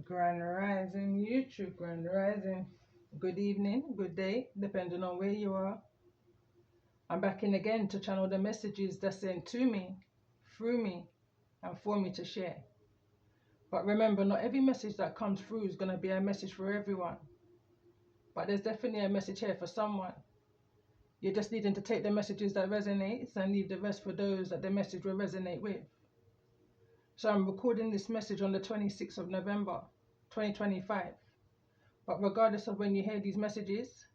Grand Rising YouTube, Grand Rising. Good evening, good day, depending on where you are. I'm back in again to channel the messages that's sent to me, through me, and for me to share. But remember, not every message that comes through is going to be a message for everyone. But there's definitely a message here for someone. You're just needing to take the messages that resonate and leave the rest for those that the message will resonate with. So I'm recording this message on the 26th of November, 2025. But regardless of when you hear these messages,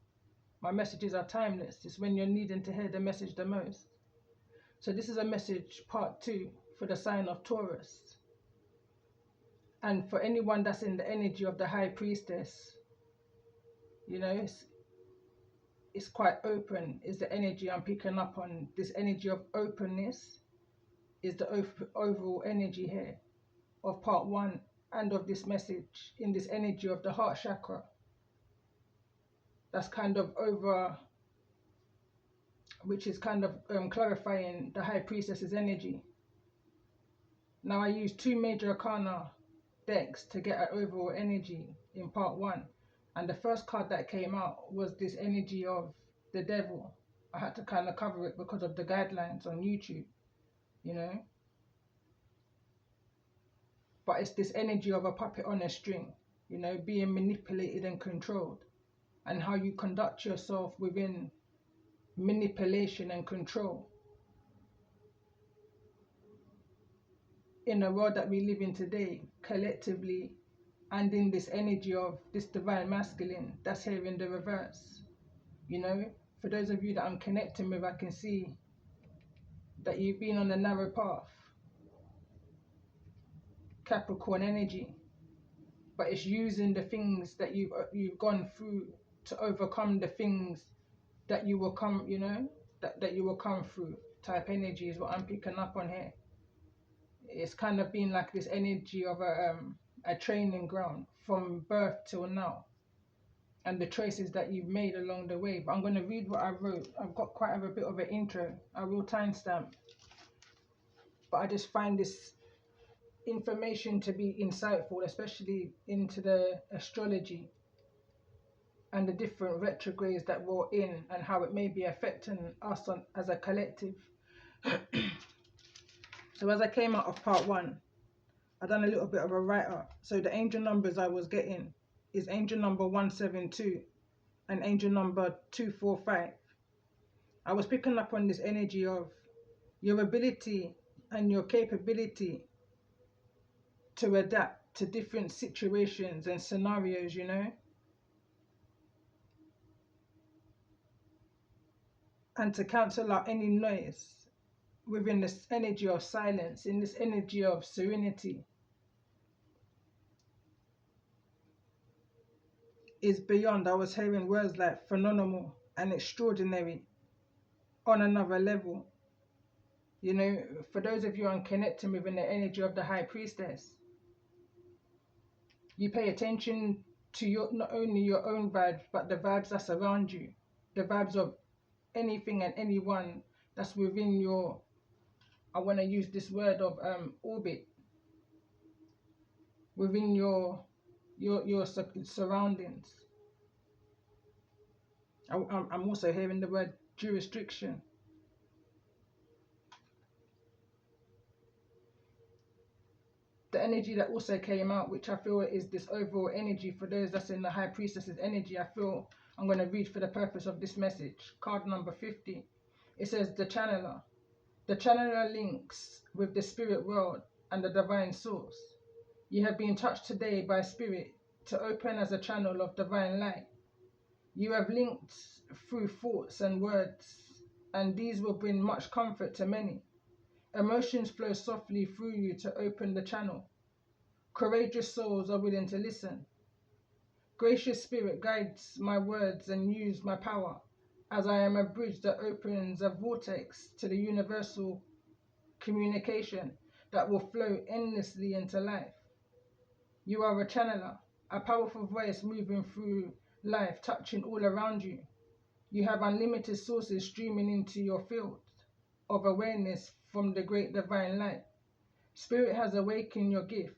my messages are timeless. It's when you're needing to hear the message the most. So this is a message part 2 for the sign of Taurus. And for anyone that's in the energy of the High Priestess, you know, it's quite open, is the energy I'm picking up on. This energy of openness is the overall energy here of part 1 and of this message, in this energy of the heart chakra. That's kind of over, which is kind of clarifying the High Priestess's energy. Now I used 2 major arcana decks to get an overall energy in part 1. And the first card that came out was this energy of the devil. I had to kind of cover it because of the guidelines on YouTube, you know. But it's this energy of a puppet on a string, you know, being manipulated and controlled. And how you conduct yourself within manipulation and control. In the world that we live in today, collectively, and in this energy of this divine masculine that's here in the reverse. You know, for those of you that I'm connecting with, I can see that you've been on a narrow path. Capricorn energy. But it's using the things that you've gone through to overcome the things that you will come, you know, that you will come through. Type energy is what I'm picking up on here. It's kind of been like this energy of a training ground from birth till now, and the choices that you've made along the way. But I'm going to read what I wrote. I've got quite a bit of an intro. I will timestamp, but I just find this information to be insightful, especially into the astrology and the different retrogrades that we're in and how it may be affecting us as a collective. So as I came out of part 1, I done a little bit of a write-up. So the angel numbers I was getting is angel number 172 and angel number 245. I was picking up on this energy of your ability and your capability to adapt to different situations and scenarios, you know, and to cancel out any noise within this energy of silence, in this energy of serenity, is beyond. I was hearing words like phenomenal and extraordinary, on another level. You know, for those of you I'm connecting within the energy of the High Priestess, you pay attention to your, not only your own vibes, but the vibes that's around you, the vibes of anything and anyone that's within your, I want to use this word of orbit, within your surroundings. I'm also hearing the word jurisdiction. The energy that also came out, which I feel is this overall energy for those that's in the High Priestess's energy, I feel I'm going to read for the purpose of this message. Card number 50. It says the channeler. The channeler links with the spirit world and the divine source. You have been touched today by spirit to open as a channel of divine light. You have linked through thoughts and words, and these will bring much comfort to many. Emotions flow softly through you to open the channel. Courageous souls are willing to listen. Gracious spirit guides my words and use my power, as I am a bridge that opens a vortex to the universal communication that will flow endlessly into life. You are a channeler, a powerful voice moving through life, touching all around you. You have unlimited sources streaming into your field of awareness from the great divine light. Spirit has awakened your gift.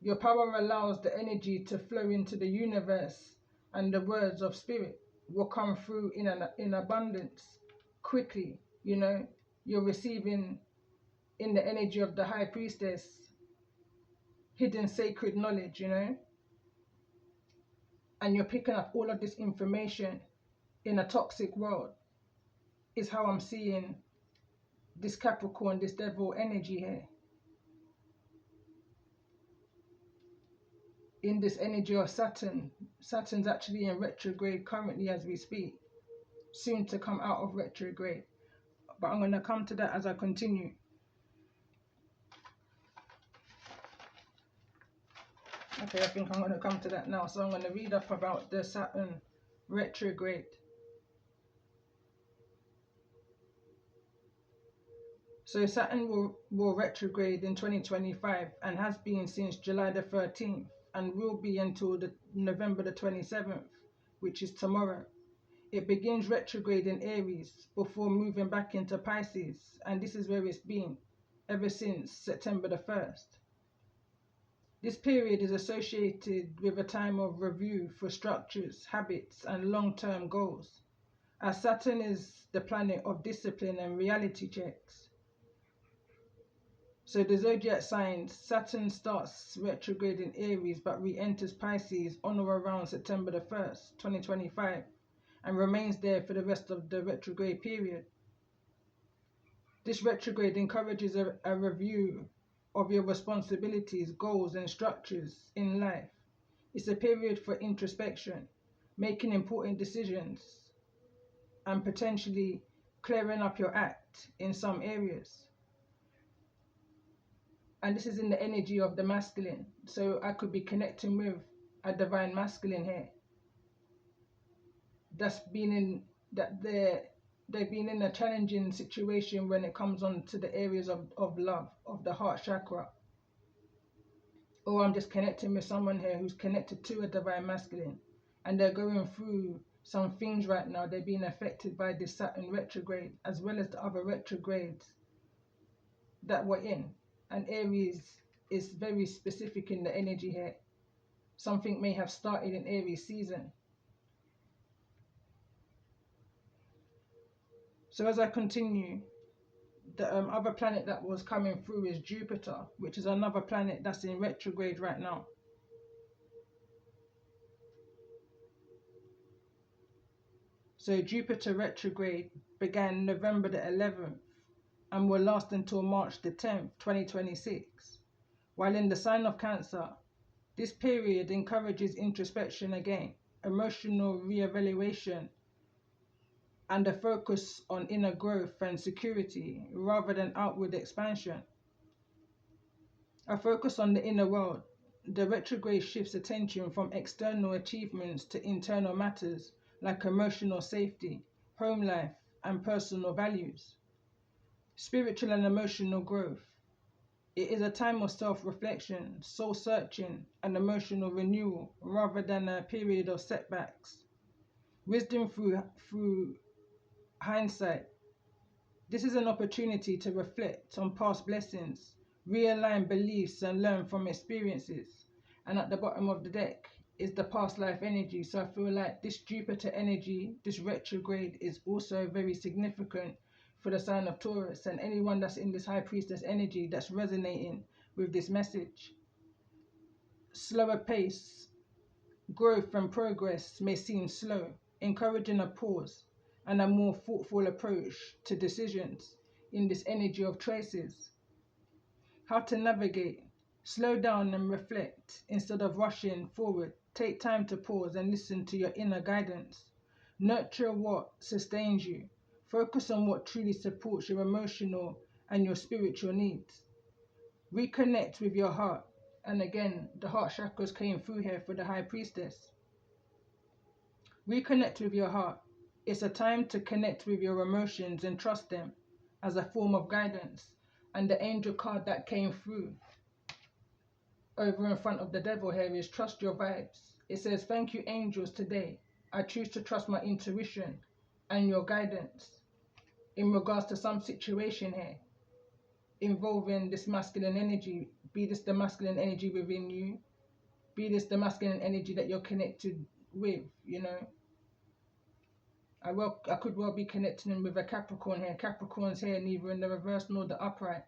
Your power allows the energy to flow into the universe, and the words of spirit will come through in abundance quickly. You know, you're receiving in the energy of the high priestess hidden sacred knowledge, you know, and you're picking up all of this information in a toxic world, is how I'm seeing this Capricorn, this devil energy here. In this energy of Saturn, Saturn's actually in retrograde currently as we speak, soon to come out of retrograde. But I'm going to come to that as I continue. Okay, I think I'm going to come to that now. So I'm going to read up about the Saturn retrograde. So Saturn will retrograde in 2025 and has been since July the 13th and will be until November the 27th, which is tomorrow. It begins retrograde in Aries before moving back into Pisces, and this is where it's been ever since September the 1st. This period is associated with a time of review for structures, habits, and long-term goals, as Saturn is the planet of discipline and reality checks. So the zodiac signs, Saturn starts retrograde in Aries but re-enters Pisces on or around September the 1st, 2025, and remains there for the rest of the retrograde period. This retrograde encourages a review of your responsibilities, goals, and structures in life. It's a period for introspection, making important decisions, and potentially clearing up your act in some areas. And this is in the energy of the masculine. So I could be connecting with a divine masculine here. That's been in that they've been in a challenging situation when it comes on to the areas of love, of the heart chakra. Or I'm just connecting with someone here who's connected to a divine masculine, and they're going through some things right now. They're being affected by this Saturn retrograde as well as the other retrogrades that we're in. And Aries is very specific in the energy here. Something may have started in Aries season. So as I continue, the other planet that was coming through is Jupiter, which is another planet that's in retrograde right now. So Jupiter retrograde began November the 11th and will last until March the 10th, 2026. While in the sign of Cancer, this period encourages introspection again, emotional re-evaluation, and a focus on inner growth and security rather than outward expansion. A focus on the inner world. The retrograde shifts attention from external achievements to internal matters like emotional safety, home life, and personal values. Spiritual and emotional growth. It is a time of self-reflection, soul-searching, and emotional renewal rather than a period of setbacks. Wisdom through hindsight. This is an opportunity to reflect on past blessings, realign beliefs, and learn from experiences. And at the bottom of the deck is the past life energy. So I feel like this Jupiter energy, this retrograde, is also very significant for the sign of Taurus and anyone that's in this high priestess energy that's resonating with this message. Slower pace, growth and progress may seem slow, encouraging a pause and a more thoughtful approach to decisions in this energy of choices. How to navigate. Slow down and reflect instead of rushing forward. Take time to pause and listen to your inner guidance. Nurture what sustains you. Focus on what truly supports your emotional and your spiritual needs. Reconnect with your heart. And again, the heart chakras came through here for the high priestess. Reconnect with your heart. It's a time to connect with your emotions and trust them as a form of guidance. And the angel card that came through over in front of the devil here is trust your vibes. It says, thank you angels today. I choose to trust my intuition and your guidance in regards to some situation here involving this masculine energy be this the masculine energy within you, be this the masculine energy that you're connected with, you know. I could well be connecting with a Capricorn here. Capricorn's here neither in the reverse nor the upright.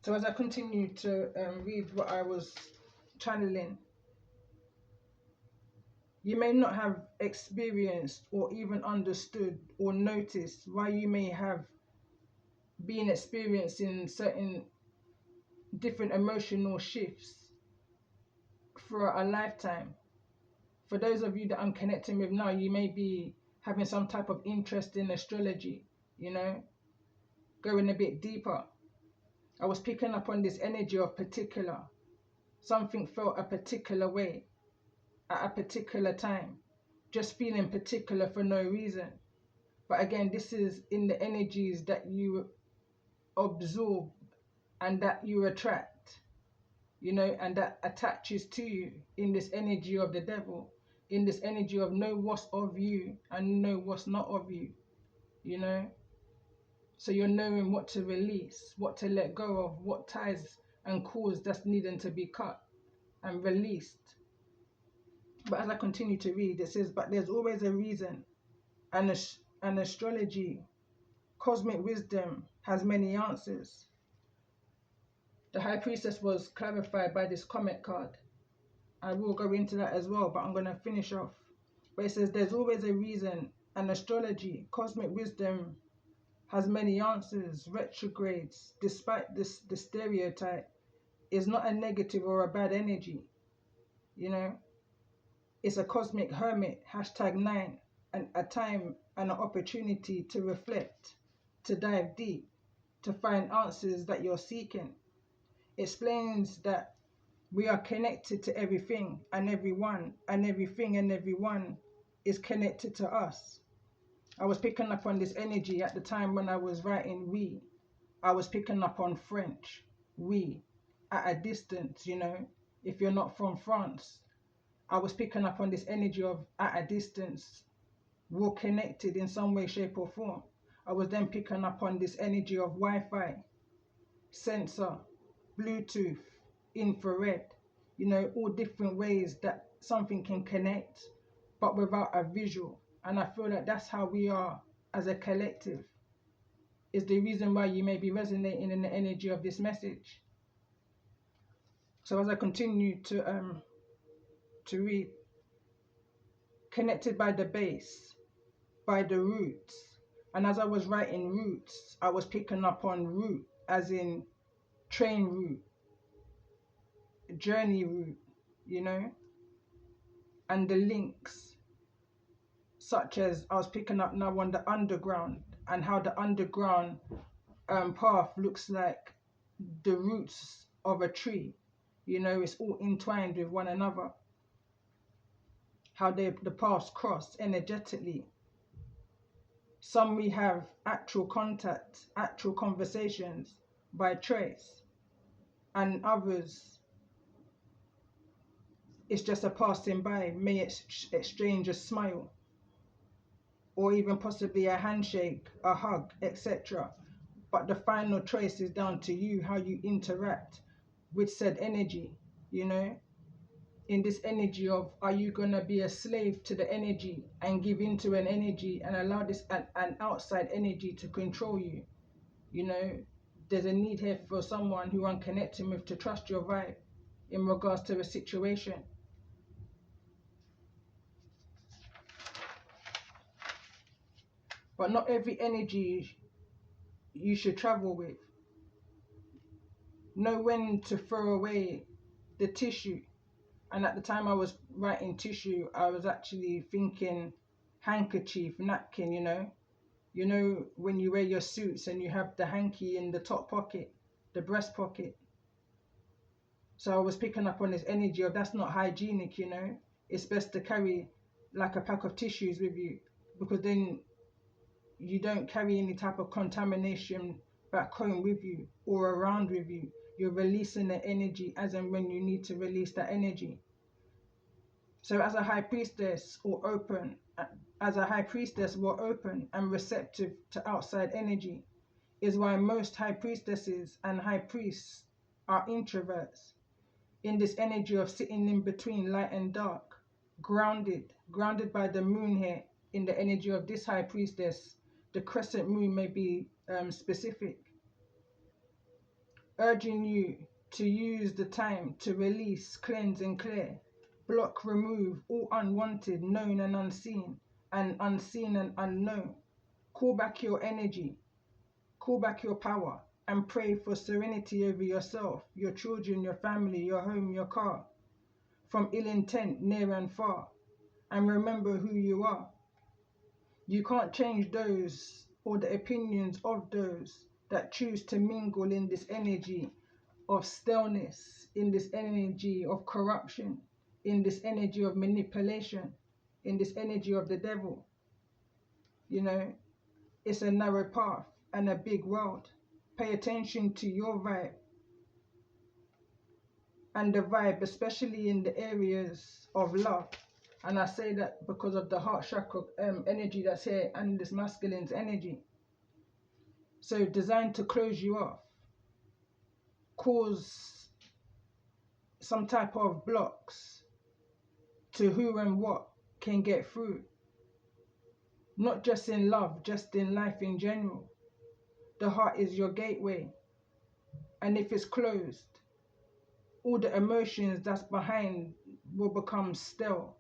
So as I continue to read what I was channeling, you may not have experienced or even understood or noticed why you may have been experiencing certain different emotional shifts for a lifetime. For those of you that I'm connecting with now, you may be having some type of interest in astrology, you know, going a bit deeper. I was picking up on this energy of particular. Something felt a particular way at a particular time, just feeling particular for no reason. But again, this is in the energies that you absorb and that you attract, you know, and that attaches to you in this energy of the devil, in this energy of know what's of you and know what's not of you, you know. So you're knowing what to release, what to let go of, what ties and cords that's needing to be cut and released. But as I continue to read, it says, but there's always a reason. And astrology, cosmic wisdom has many answers. The High Priestess was clarified by this comment card. I will go into that as well, but I'm going to finish off. But it says, there's always a reason. And astrology, cosmic wisdom has many answers. Retrogrades, despite the stereotype, is not a negative or a bad energy. You know, it's a cosmic hermit, #9, and a time and an opportunity to reflect, to dive deep, to find answers that you're seeking. It explains that we are connected to everything and everyone, and everything and everyone is connected to us. I was picking up on this energy at the time when I was writing we. I was picking up on French, we, at a distance, you know, if you're not from France. I was picking up on this energy of at a distance, we're connected in some way, shape or form. I was then picking up on this energy of Wi-Fi, sensor, Bluetooth, infrared, you know, all different ways that something can connect, but without a visual. And I feel like that's how we are as a collective, is the reason why you may be resonating in the energy of this message. So as I continue to read, connected by the base, by the roots. And as I was writing roots, I was picking up on route, as in train route, journey route, you know, and the links, such as I was picking up now on the underground, and how the underground path looks like the roots of a tree, you know, it's all entwined with one another, how the paths cross energetically. Some we have actual contact, actual conversations by trace, and others it's just a passing by, may exchange a smile, or even possibly a handshake, a hug, etc. But the final choice is down to you, how you interact with said energy, you know, in this energy of, are you going to be a slave to the energy and give into an energy and allow this an outside energy to control you? You know, there's a need here for someone who I'm connecting with to trust your vibe in regards to a situation. But not every energy you should travel with. Know when to throw away the tissue. And at the time I was writing tissue, I was actually thinking handkerchief, napkin, you know. You know when you wear your suits and you have the hanky in the top pocket, the breast pocket. So I was picking up on this energy of that's not hygienic, you know. It's best to carry like a pack of tissues with you, because then you don't carry any type of contamination back home with you or around with you. You're releasing the energy as and when you need to release that energy. So as a high priestess, we're open and receptive to outside energy. is why most high priestesses and high priests are introverts, in this energy of sitting in between light and dark, grounded by the moon here. In the energy of this high priestess, the crescent moon may be specific, urging you to use the time to release, cleanse and clear, block, remove all unwanted, known and unseen and unknown. Call back your energy, call back your power, and pray for serenity over yourself, your children, your family, your home, your car, from ill intent near and far. And remember who you are. You can't change those or the opinions of those that choose to mingle in this energy of stillness, in this energy of corruption, in this energy of manipulation, in this energy of the devil. You know, it's a narrow path and a big world. Pay attention to your vibe and the vibe, especially in the areas of love. And I say that because of the heart chakra energy that's here and this masculine's energy. So designed to close you off, cause some type of blocks to who and what can get through. Not just in love, just in life in general. The heart is your gateway. And if it's closed, all the emotions that's behind will become still.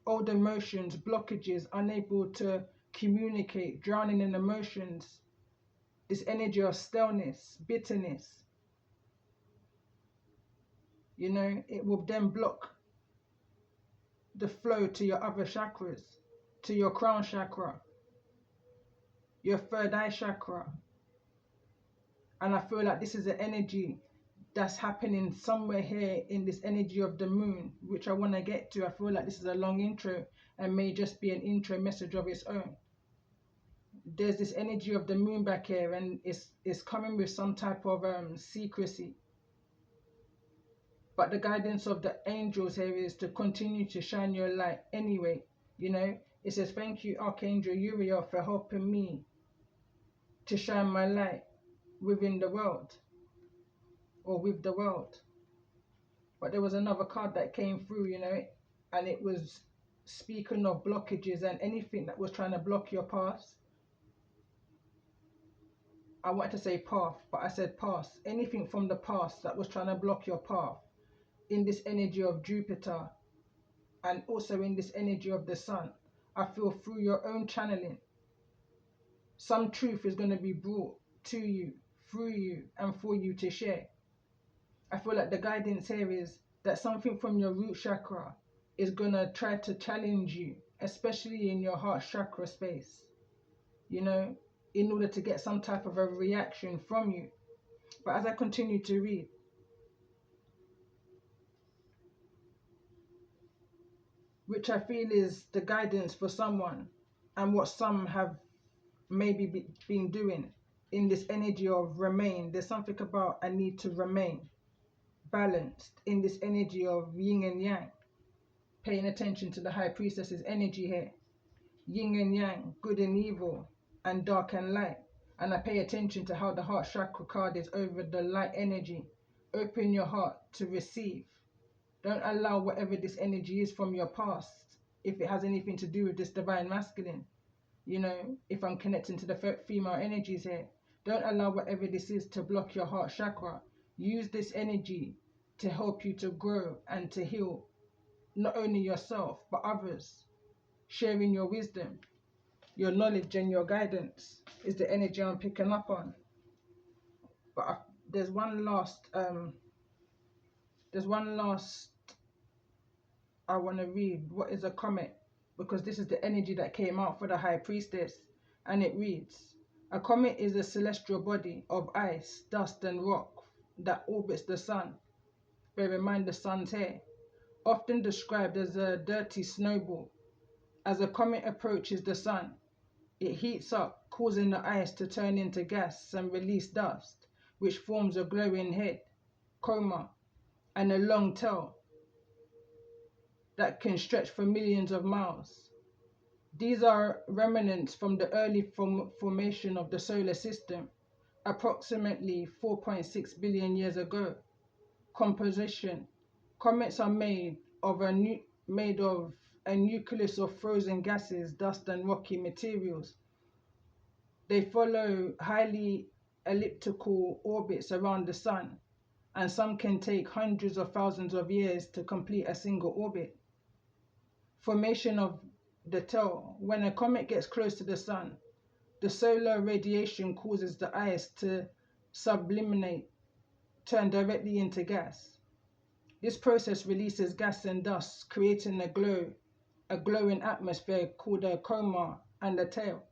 Old emotions, blockages, unable to communicate, drowning in emotions. This energy of stillness, bitterness. You know, it will then block the flow to your other chakras, to your crown chakra, your third eye chakra. And I feel like this is an energy that's happening somewhere here in this energy of the moon, which I want to get to. I feel like this is a long intro and may just be an intro message of its own. There's this energy of the moon back here, and it's coming with some type of secrecy. But the guidance of the angels here is to continue to shine your light anyway. You know, it says, thank you, Archangel Uriel, for helping me to shine my light within the world, or with the world. But there was another card that came through, you know, and it was speaking of blockages and anything that was trying to block your path. I wanted to say path, but I said past. Anything from the past that was trying to block your path, in this energy of Jupiter and also in this energy of the sun, I feel through your own channeling, some truth is going to be brought to you, through you, and for you to share. I feel like the guidance here is that something from your root chakra is going to try to challenge you, especially in your heart chakra space, you know, in order to get some type of a reaction from you. But as I continue to read, which I feel is the guidance for someone and what some have maybe been doing in this energy of remain. There's something about I need to remain balanced in this energy of yin and yang. Paying attention to the high priestess's energy here. Yin and yang, good and evil, and dark and light. And I pay attention to how the heart chakra card is over the light energy. Open your heart to receive. Don't allow whatever this energy is from your past, if it has anything to do with this divine masculine. You know, if I'm connecting to the female energies here, don't allow whatever this is to block your heart chakra. Use this energy to help you to grow and to heal not only yourself but others. Sharing your wisdom, your knowledge and your guidance is the energy I'm picking up on. But there's one last I want to read. What is a comet? Because this is the energy that came out for the high priestess, and it reads, a comet is a celestial body of ice, dust and rock that orbits the sun. Bear in mind the sun's here. Often described as a dirty snowball. As a comet approaches the sun, it heats up, causing the ice to turn into gas and release dust, which forms a glowing head, coma, and a long tail that can stretch for millions of miles. These are remnants from the early formation of the solar system, approximately 4.6 billion years ago. Composition. Comets are made of a nucleus of frozen gases, dust and rocky materials. They follow highly elliptical orbits around the sun, and some can take hundreds of thousands of years to complete a single orbit. Formation of the tail. When a comet gets close to the sun, the solar radiation causes the ice to sublimate, turn directly into gas. This process releases gas and dust, creating a glowing atmosphere called a coma and a tail.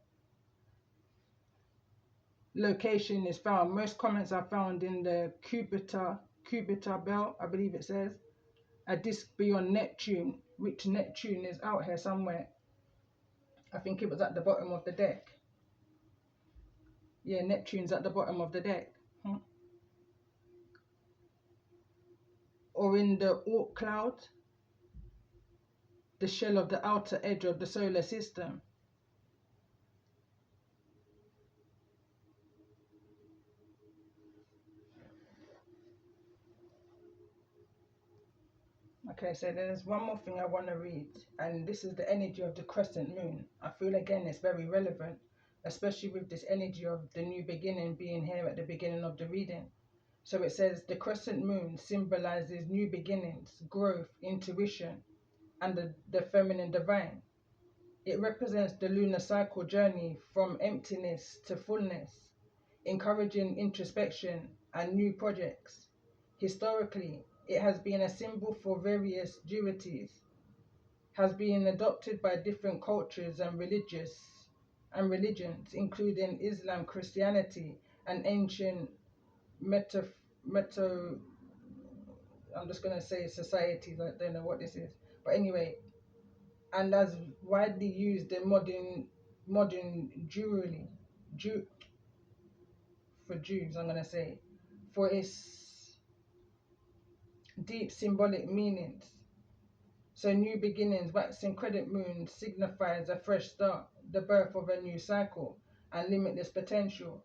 Location is found. Most comets are found in the Kuiper belt, I believe it says, a disk beyond Neptune, which Neptune is out here somewhere. I think it was at the bottom of the deck. Yeah, Neptune's at the bottom of the deck. Or in the Oort cloud, the shell of the outer edge of the solar system. Okay, so there's one more thing I want to read, and this is the energy of the crescent moon. I feel again it's very relevant, especially with this energy of the new beginning being here at the beginning of the reading. So it says the crescent moon symbolizes new beginnings, growth, intuition, and the feminine divine. It represents the lunar cycle journey from emptiness to fullness, encouraging introspection and new projects. Historically, it has been a symbol for various dualities, has been adopted by different cultures and religions, including Islam, Christianity, and ancient meto I'm just gonna say societies. I don't know what this is, but anyway, and as widely used in modern Jewry, Jew for Jews, I'm gonna say, for its deep symbolic meanings. So new beginnings, waxing crescent moon signifies a fresh start, the birth of a new cycle, and limitless potential.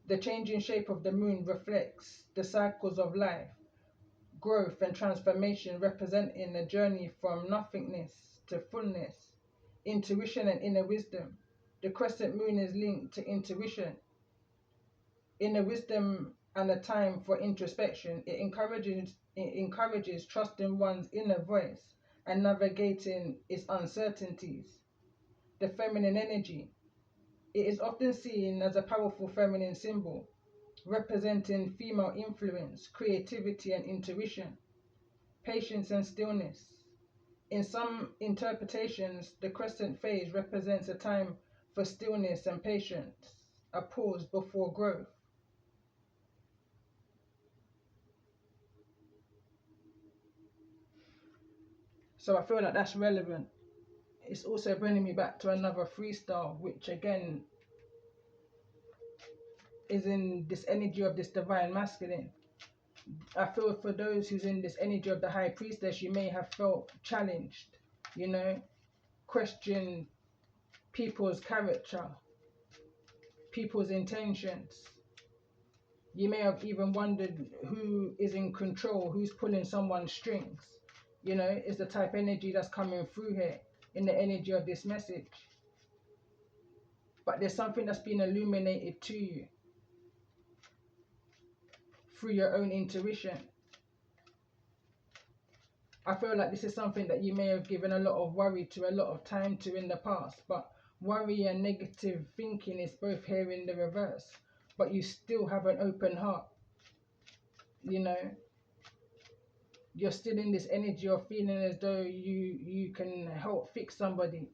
The changing shape of the moon reflects the cycles of life, growth and transformation, representing a journey from nothingness to fullness, intuition and inner wisdom. The crescent moon is linked to intuition, inner wisdom, and a time for introspection. It encourages trusting one's inner voice and navigating its uncertainties. The feminine energy. It is often seen as a powerful feminine symbol, representing female influence, creativity and intuition, patience and stillness. In some interpretations, the crescent phase represents a time for stillness and patience, a pause before growth. So I feel like that's relevant. It's also bringing me back to another freestyle, which again is in this energy of this divine masculine. I feel for those who's in this energy of the high priestess, you may have felt challenged, question people's character, people's intentions. You may have even wondered who is in control, who's pulling someone's strings. Is the type energy that's coming through here in the energy of this message. But there's something that's been illuminated to you through your own intuition. I feel like this is something that you may have given a lot of worry to, a lot of time to in the past, but worry and negative thinking is both here in the reverse, but you still have an open heart. You're still in this energy of feeling as though you can help fix somebody,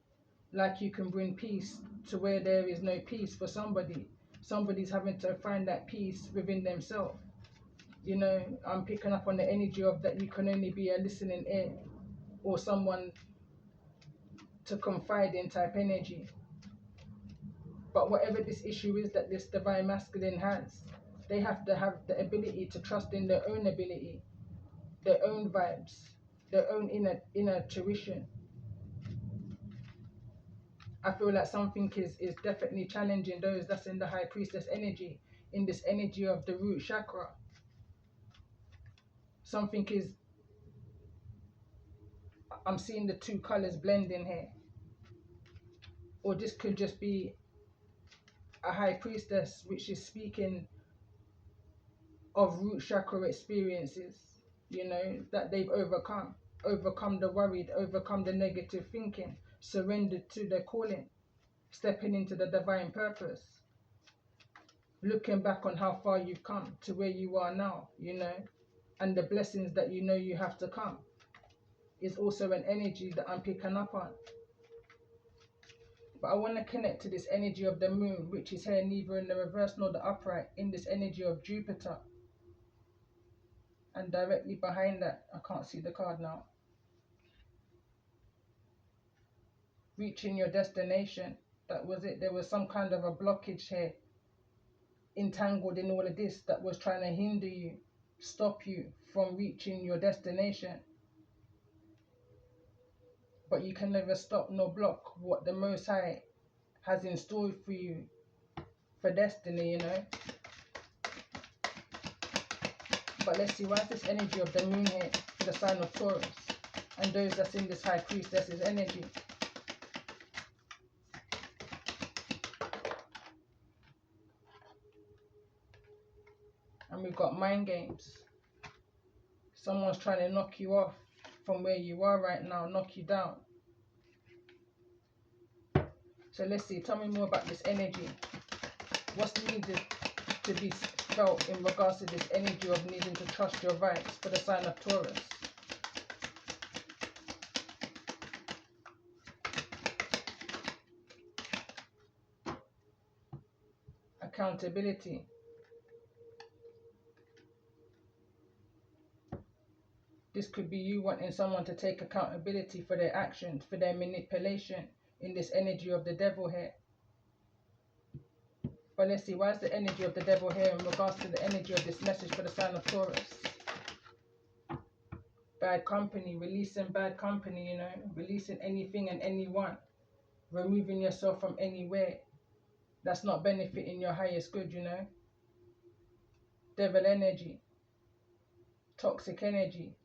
like you can bring peace to where there is no peace for somebody. Somebody's having to find that peace within themselves. I'm picking up on the energy of that you can only be a listening ear or someone to confide in type energy. But whatever this issue is that this divine masculine has, they have to have the ability to trust in their own ability, their own vibes, their own inner tuition. I feel like something is definitely challenging those that's in the High Priestess energy, in this energy of the root chakra. Something is, I'm seeing the two colors blending here. Or this could just be a High Priestess which is speaking of root chakra experiences, you know, that they've overcome the worried, overcome the negative thinking, surrendered to their calling, stepping into the divine purpose, looking back on how far you've come to where you are now, you know, and the blessings that you know you have to come is also an energy that I'm picking up on. But I want to connect to this energy of the moon, which is here neither in the reverse nor the upright, in this energy of Jupiter. And directly behind that, I can't see the card now, reaching your destination. That was it. There was some kind of a blockage here, entangled in all of this, that was trying to hinder you, stop you from reaching your destination. But you can never stop nor block what the Most High has in store for you for destiny, you know. But let's see, why is this energy of the moon here for the sign of Taurus and those that's in this High Priestess's energy? And we've got mind games. Someone's trying to knock you off from where you are right now, knock you down. So let's see, tell me more about this energy. What's needed to be felt in regards to this energy of needing to trust your rights for the sign of Taurus? Accountability. This could be you wanting someone to take accountability for their actions, for their manipulation, in this energy of the devil here. But let's see, why is the energy of the devil here in regards to the energy of this message for the sign of Taurus? Bad company, releasing bad company, you know, releasing anything and anyone, removing yourself from anywhere that's not benefiting your highest good, you know. Devil energy, toxic energy.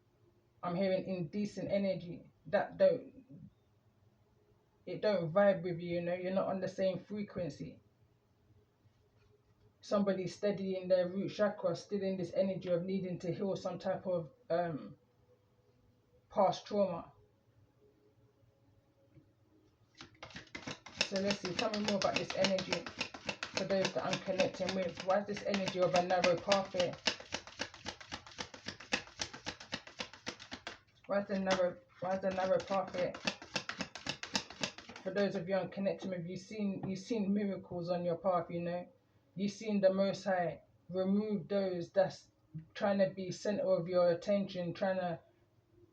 I'm hearing indecent energy that don't vibe with you, you know. You're not on the same frequency. Somebody steady in their root chakra, still in this energy of needing to heal some type of past trauma. So let's see, tell me more about this energy for those that I'm connecting with. Why is this energy of a narrow path here? Why is the narrow path here? For those of you I'm connecting with, you've seen miracles on your path, you know. You've seen the Most High remove those that's trying to be center of your attention, trying to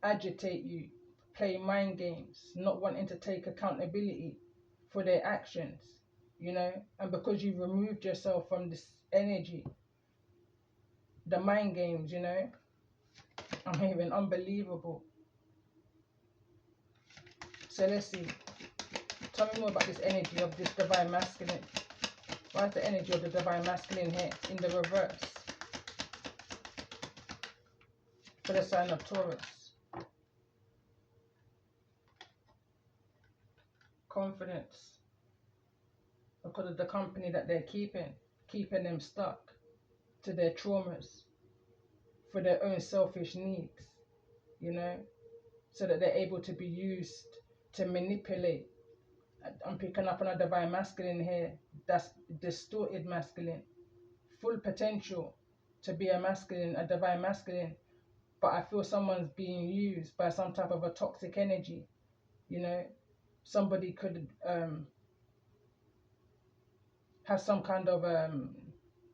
agitate you, play mind games, not wanting to take accountability for their actions, you know. And because you removed yourself from this energy, the mind games, you know, I'm hearing unbelievable. So let's see, tell me more about this energy of this divine masculine. Why is the energy of the divine masculine here in the reverse for the sign of Taurus? Confidence, because of the company that they're keeping them stuck to their traumas for their own selfish needs, you know, so that they're able to be used to manipulate. I'm picking up on a divine masculine here that's distorted masculine, full potential to be a masculine, a divine masculine, but I feel someone's being used by some type of a toxic energy, you know. Somebody could have some kind of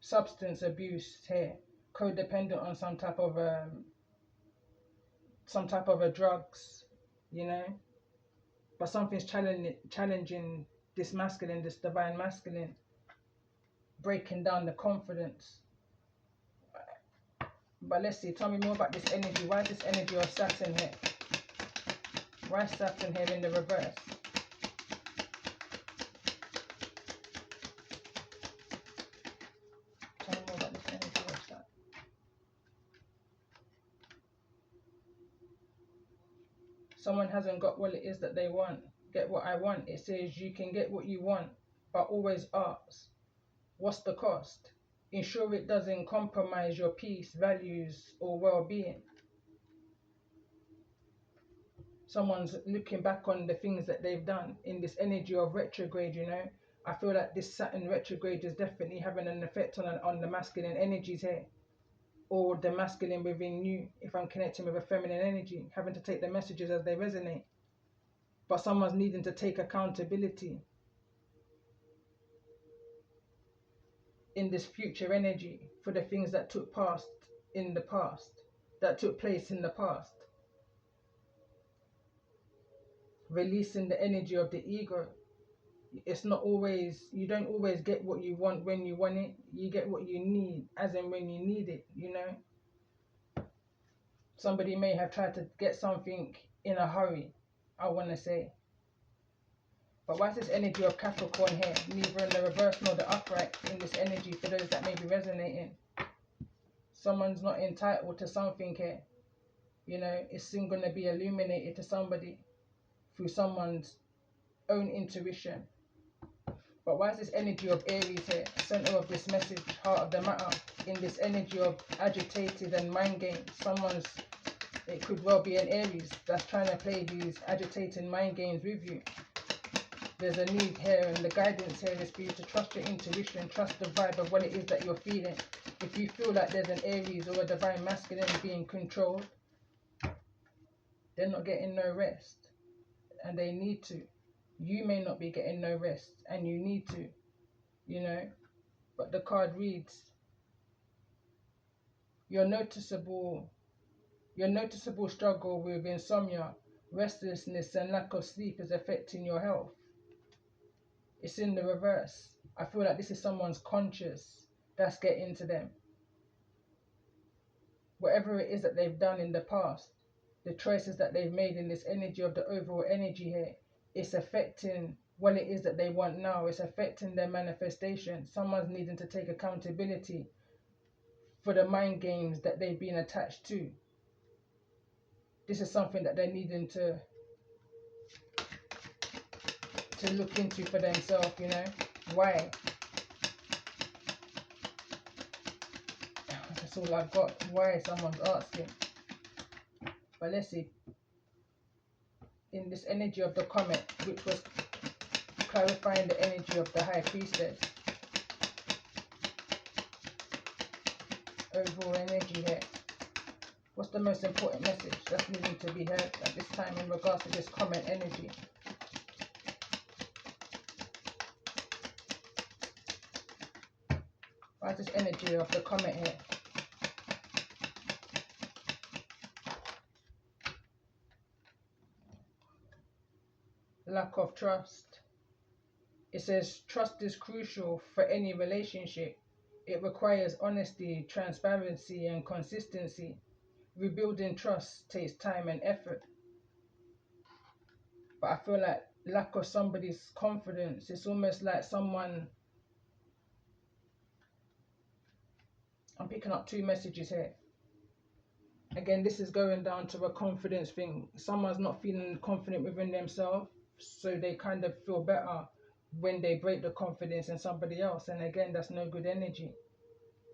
substance abuse here, codependent on some type of a drugs, you know. But something's challenging this masculine, this divine masculine, breaking down the confidence. But let's see, tell me more about this energy. Why is this energy of Saturn here? Why is Saturn here in the reverse Someone hasn't got what it is that they want. Get what I want. It says you can get what you want, but always ask, what's the cost? Ensure it doesn't compromise your peace, values, or well-being. Someone's looking back on the things that they've done in this energy of retrograde, you know. I feel like this Saturn retrograde is definitely having an effect on the masculine energies here, or the masculine within you, if I'm connecting with a feminine energy, having to take the messages as they resonate. But someone's needing to take accountability in this future energy for the things that took place in the past. Releasing the energy of the ego. It's not always, you don't always get what you want when you want it. You get what you need as and when you need it, you know. Somebody may have tried to get something in a hurry, I want to say. But why is this energy of Capricorn here? Neither in the reverse nor the upright in this energy for those that may be resonating. Someone's not entitled to something here. You know, it's soon going to be illuminated to somebody through someone's own intuition. But why is this energy of Aries here, center of this message, heart of the matter, in this energy of agitated and mind games? It could well be an Aries that's trying to play these agitated mind games with you. There's a need here, and the guidance here is for you to trust your intuition, trust the vibe of what it is that you're feeling. If you feel like there's an Aries or a divine masculine being controlled, they're not getting no rest, and they need to. You may not be getting no rest, and you need to, you know. But the card reads, your noticeable struggle with insomnia, restlessness, and lack of sleep is affecting your health. It's in the reverse. I feel like this is someone's conscious that's getting to them. Whatever it is that they've done in the past, the choices that they've made in this energy of the overall energy here, it's affecting what it is that they want now. It's affecting their manifestation. Someone's needing to take accountability for the mind games that they've been attached to. This is something that they're needing to look into for themselves, you know. Why? That's all I've got. Why? Someone's asking. But let's see. In this energy of the comet, which was clarifying the energy of the High Priestess. Overall energy here. What's the most important message that's needing to be heard at this time in regards to this comet energy? Why is this energy of the comet here? Lack of trust. It says trust is crucial for any relationship. It requires honesty, transparency, and consistency. Rebuilding trust takes time and effort. But I feel like lack of somebody's confidence, it's almost like someone, I'm picking up two messages here. Again, this is going down to a confidence thing. Someone's not feeling confident within themselves, so they kind of feel better when they break the confidence in somebody else. And again, that's no good energy.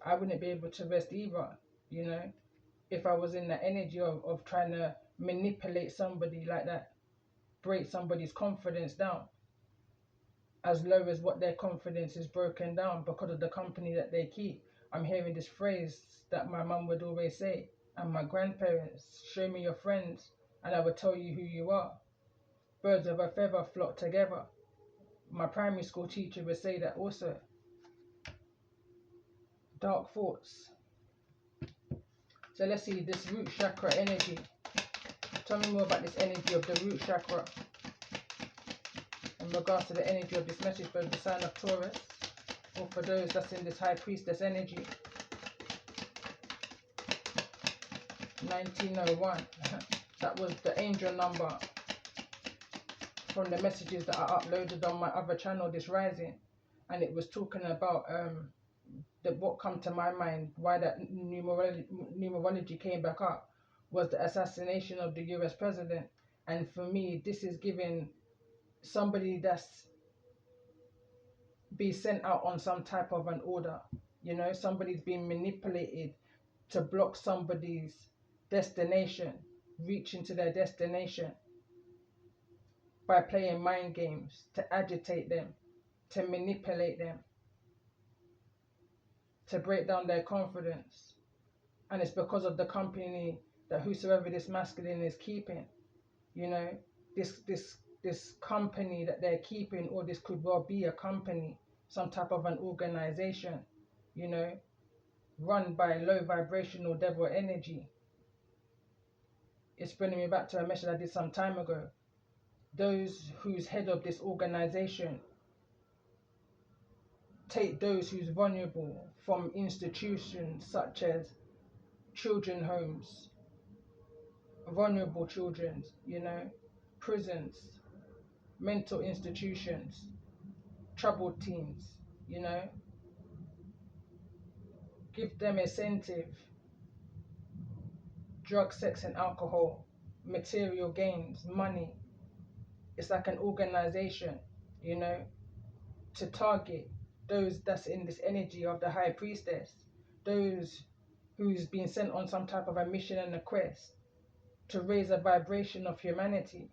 I wouldn't be able to rest either, you know, if I was in the energy of trying to manipulate somebody like that, break somebody's confidence down as low as what their confidence is broken down because of the company that they keep. I'm hearing this phrase that my mum would always say, and my grandparents, show me your friends and I will tell you who you are. Birds of a feather flock together. My primary school teacher would say that also. Dark thoughts. So let's see this root chakra energy. Tell me more about this energy of the root chakra in regards to the energy of this message for the sign of Taurus, or for those that's in this High Priestess energy. 1901. That was the angel number from the messages that I uploaded on my other channel this rising, and it was talking about what come to my mind, why that numerology came back up, was the assassination of the US president. And for me, this is giving somebody that's be sent out on some type of an order. You know, somebody's being manipulated to block somebody's destination, reaching to their destination, by playing mind games to agitate them, to manipulate them, to break down their confidence. And it's because of the company that whosoever this masculine is keeping, you know, this company that they're keeping, or this could well be a company, some type of an organization, you know, run by low vibrational devil energy. It's bringing me back to a message I did some time ago. Those who's head of this organization take those who's vulnerable from institutions such as children homes, vulnerable children, you know, prisons, mental institutions, troubled teens, you know, give them incentive, drug, sex and alcohol, material gains, money. It's like an organization, you know, to target those that's in this energy of the high priestess, those who's been sent on some type of a mission and a quest to raise a vibration of humanity.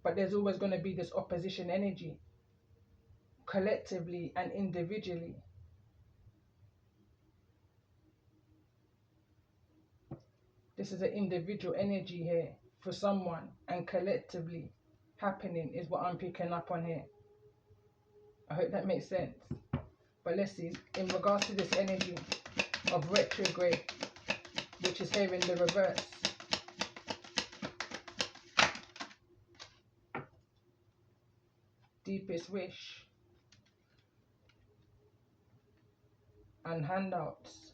But there's always going to be this opposition energy, collectively and individually. This is an individual energy here for someone, and collectively happening is what I'm picking up on here. I hope that makes sense. But let's see, in regards to this energy of retrograde, which is here in the reverse. Deepest wish and handouts.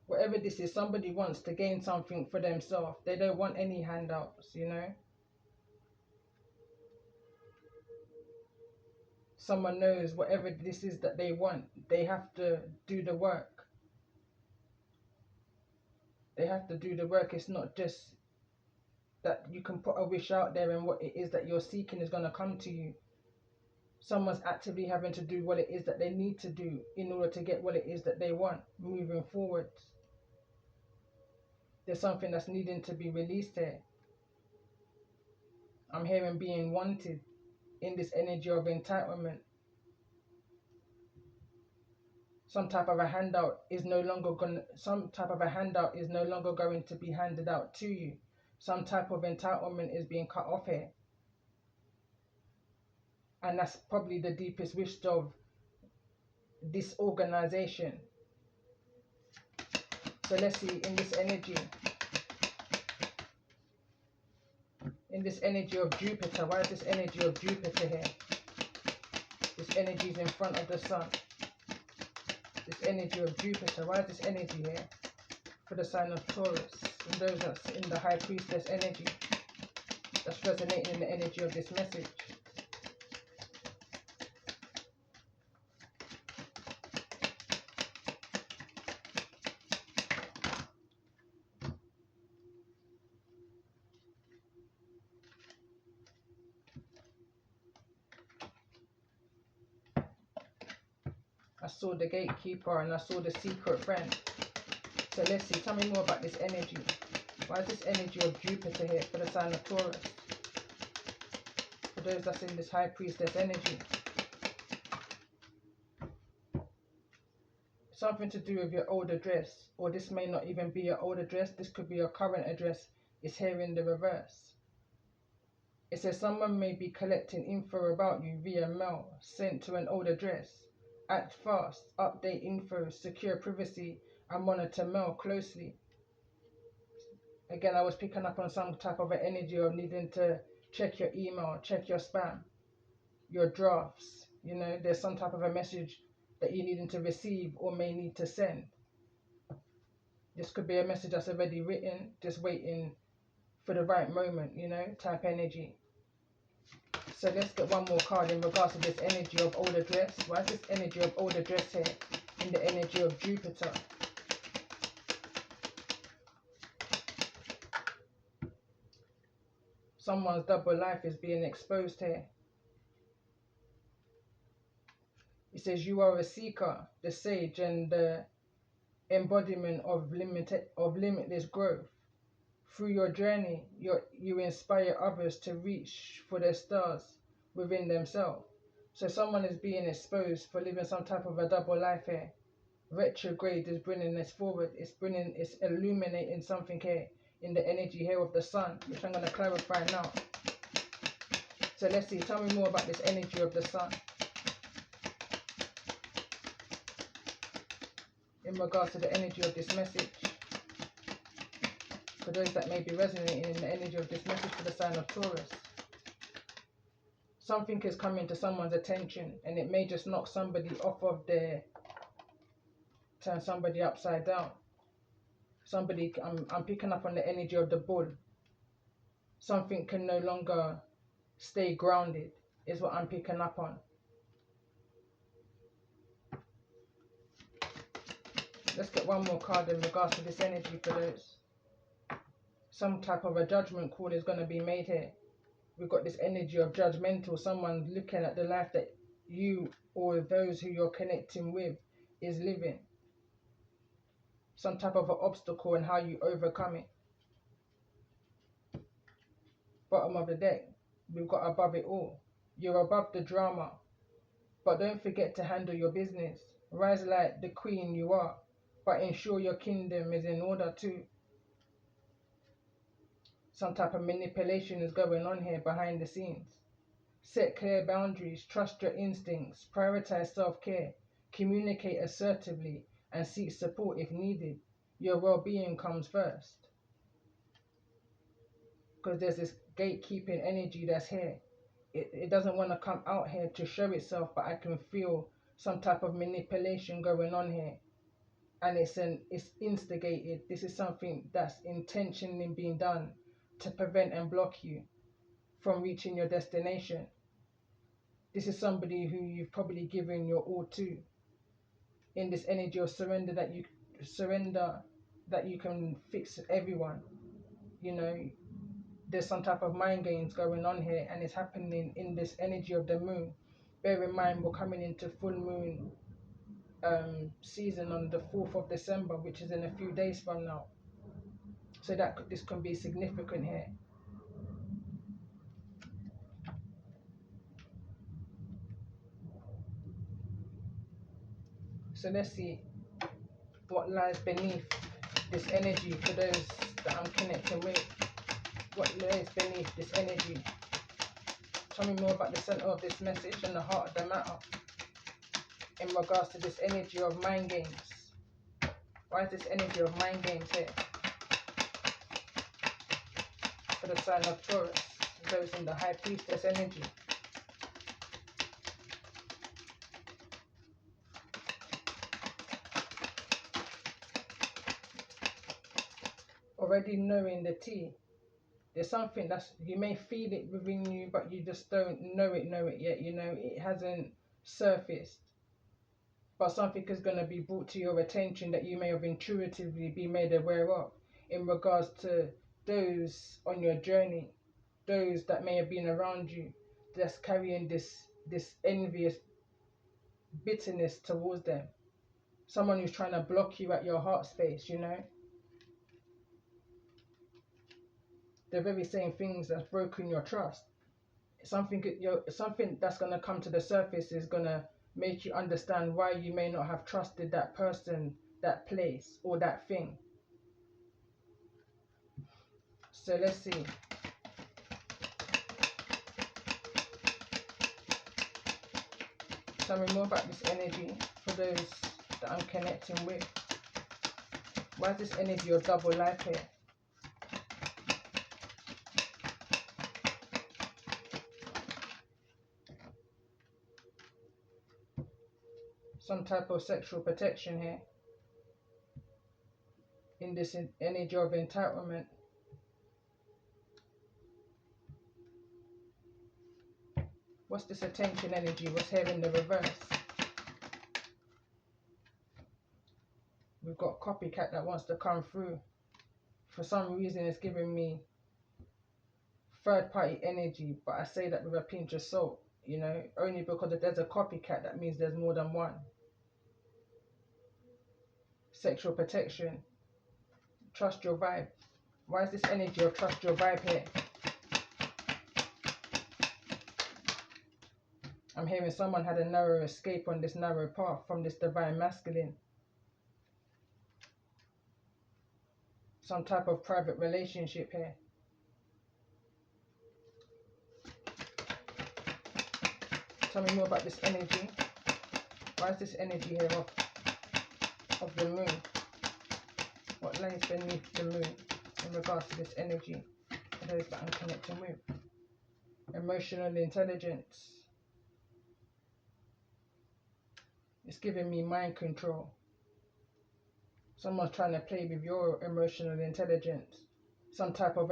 Whatever this is, somebody wants to gain something for themselves. They don't want any handouts, you know. Someone knows whatever this is that they want, they have to do the work. They have to do the work. It's not just that you can put a wish out there and what it is that you're seeking is going to come to you. Someone's actively having to do what it is that they need to do in order to get what it is that they want moving forward. There's something that's needing to be released here. I'm hearing being wanted in this energy of entitlement. Some type of a handout is no longer going to be handed out to you. Some type of entitlement is being cut off here. And that's probably the deepest wish of this organization. So let's see, in this energy of Jupiter, why is this energy of Jupiter here? This energy is in front of the sun. This energy of Jupiter, why is this energy here? For the sign of Taurus, and those that's in the high priestess energy, that's resonating in the energy of this message. I saw the gatekeeper and I saw the secret friend. So let's see, tell me more about this energy. Why is this energy of Jupiter here for the sign of Taurus? For those that's in this high priestess energy. Something to do with your old address, or this may not even be your old address, this could be your current address. It's here in the reverse. It says someone may be collecting info about you via mail sent to an old address. Act fast, update info, secure privacy, and monitor mail closely. Again, I was picking up on some type of an energy of needing to check your email, check your spam, your drafts. You know, there's some type of a message that you needing to receive or may need to send. This could be a message that's already written, just waiting for the right moment, you know, type energy. So let's get one more card in regards to this energy of old address. Why is this energy of old address here in the energy of Jupiter? Someone's double life is being exposed here. It says you are a seeker, the sage, and the embodiment of limitless growth. Through your journey, you inspire others to reach for their stars within themselves. So someone is being exposed for living some type of a double life here. Retrograde is bringing this forward. It's illuminating something here in the energy here of the sun, which I'm going to clarify now. So let's see. Tell me more about this energy of the sun in regards to the energy of this message. For those that may be resonating in the energy of this message for the sign of Taurus. Something is coming to someone's attention, and it may just knock somebody off of their, turn somebody upside down. Somebody, I'm picking up on the energy of the bull. Something can no longer stay grounded, is what I'm picking up on. Let's get one more card in regards to this energy for those. Some type of a judgment call is going to be made here. We've got this energy of judgmental, someone looking at the life that you or those who you're connecting with is living. Some type of an obstacle and how you overcome it. Bottom of the deck, we've got above it all. You're above the drama, but don't forget to handle your business. Rise like the queen you are, but ensure your kingdom is in order too. Some type of manipulation is going on here behind the scenes. Set clear boundaries, trust your instincts, prioritize self-care, communicate assertively, and seek support if needed. Your well-being comes first. Because there's this gatekeeping energy that's here. It doesn't want to come out here to show itself, but I can feel some type of manipulation going on here. And it's instigated. This is something that's intentionally being done to prevent and block you from reaching your destination. This is somebody who you've probably given your all to. In this energy of surrender that you can fix everyone. You know, there's some type of mind games going on here, and it's happening in this energy of the moon. Bear in mind, we're coming into full moon season on the 4th of December, which is in a few days from now. So this can be significant here. So let's see what lies beneath this energy for those that I'm connecting with. What lies beneath this energy? Tell me more about the center of this message and the heart of the matter in regards to this energy of mind games. Why is this energy of mind games here? For the sign of Taurus, those in the High Priestess energy. Already knowing the tea. There's something that's, you may feel it within you, but you just don't know it yet. You know, it hasn't surfaced. But something is going to be brought to your attention that you may have intuitively been made aware of in regards to those on your journey, those that may have been around you, that's carrying this envious bitterness towards them. Someone who's trying to block you at your heart space, you know. The very same things that's broken your trust. Something that's going to come to the surface is going to make you understand why you may not have trusted that person, that place, or that thing. So let's see. Tell me more about this energy for those that I'm connecting with. Why is this energy of double life here? Some type of sexual protection here. In this energy of entitlement. What's this attention energy? What's here in the reverse? We've got copycat that wants to come through. For some reason it's giving me third party energy, but I say that with a pinch of salt, you know, only because if there's a copycat, that means there's more than one. Sexual protection. Trust your vibe. Why is this energy of trust your vibe here? I'm hearing someone had a narrow escape on this narrow path from this divine masculine. Some type of private relationship here. Tell me more about this energy. Why is this energy here of the moon? What lies beneath the moon in regards to this energy for those that I'm connecting with? Emotional intelligence. It's giving me mind control. Someone's trying to play with your emotional intelligence. Some type of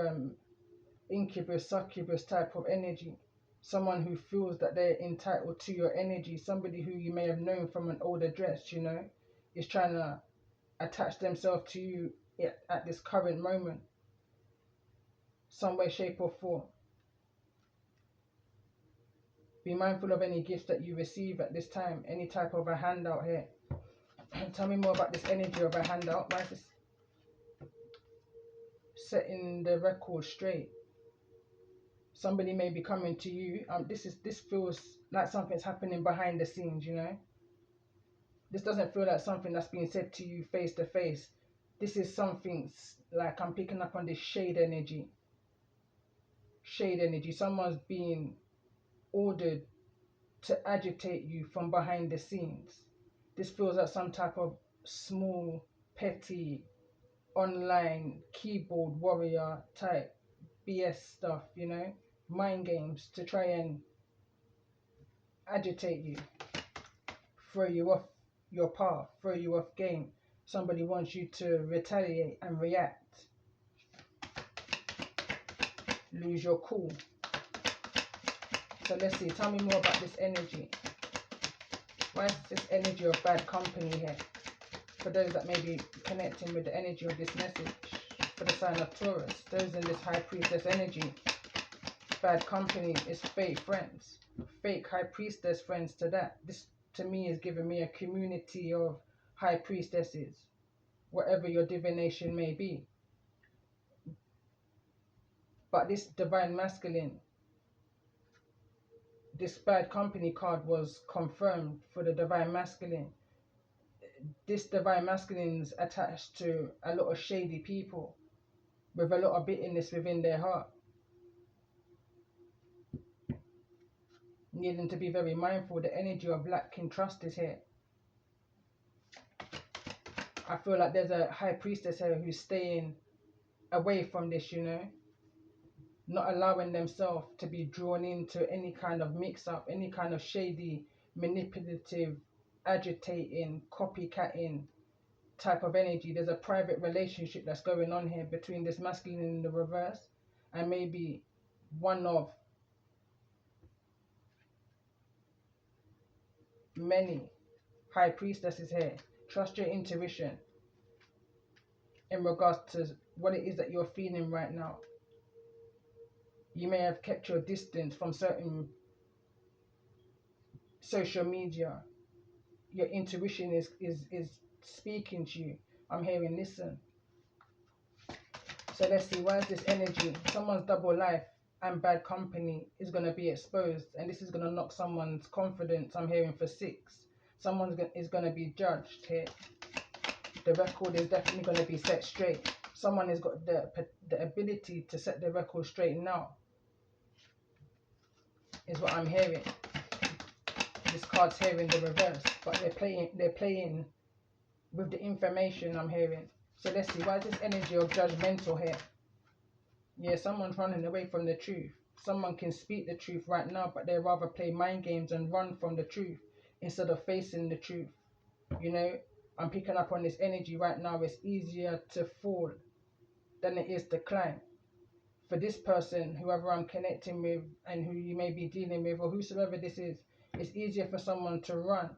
incubus, succubus type of energy. Someone who feels that they're entitled to your energy. Somebody who you may have known from an older dress, you know, is trying to attach themselves to you at this current moment. Some way, shape or form. Be mindful of any gifts that you receive at this time. Any type of a handout here. Tell me more about this energy of a handout. Why is this setting the record straight? Somebody may be coming to you. This feels like something's happening behind the scenes, you know. This doesn't feel like something that's being said to you face to face. This is something like I'm picking up on this shade energy. Shade energy. Someone's being ordered to agitate you from behind the scenes. This feels like some type of small, petty, online keyboard warrior type BS stuff, you know, mind games to try and agitate you, throw you off your path, throw you off game. Somebody wants you to retaliate and react, lose your cool. So let's see, tell me more about this energy. Why is this energy of bad company here? For those that may be connecting with the energy of this message, for the sign of Taurus, those in this high priestess energy, bad company is fake friends, fake high priestess friends to that. This to me is giving me a community of high priestesses, whatever your divination may be. But this divine masculine, this bad company card was confirmed for the divine masculine. This divine masculine's attached to a lot of shady people with a lot of bitterness within their heart. Needing to be very mindful. The energy of lack in trust is here. I feel like there's a high priestess here who's staying away from this, you know, not allowing themselves to be drawn into any kind of mix-up, any kind of shady, manipulative, agitating, copycatting type of energy. There's a private relationship that's going on here between this masculine in the reverse and maybe one of many high priestesses here. Trust your intuition in regards to what it is that you're feeling right now. You may have kept your distance from certain social media. Your intuition is speaking to you. I'm hearing listen. So let's see, why is this energy? Someone's double life and bad company is going to be exposed, and this is going to knock someone's confidence. I'm hearing for 6. Someone is going to be judged here. The record is definitely going to be set straight. Someone has got the ability to set the record straight now, is what I'm hearing. This card's here in the reverse, but they're playing with the information I'm hearing. So let's see, why is this energy of judgmental here? Yeah, someone's running away from the truth. Someone can speak the truth right now, but they rather play mind games and run from the truth instead of facing the truth. You know, I'm picking up on this energy right now. It's easier to fall than it is to climb. For this person, whoever I'm connecting with and who you may be dealing with, or whosoever this is, it's easier for someone to run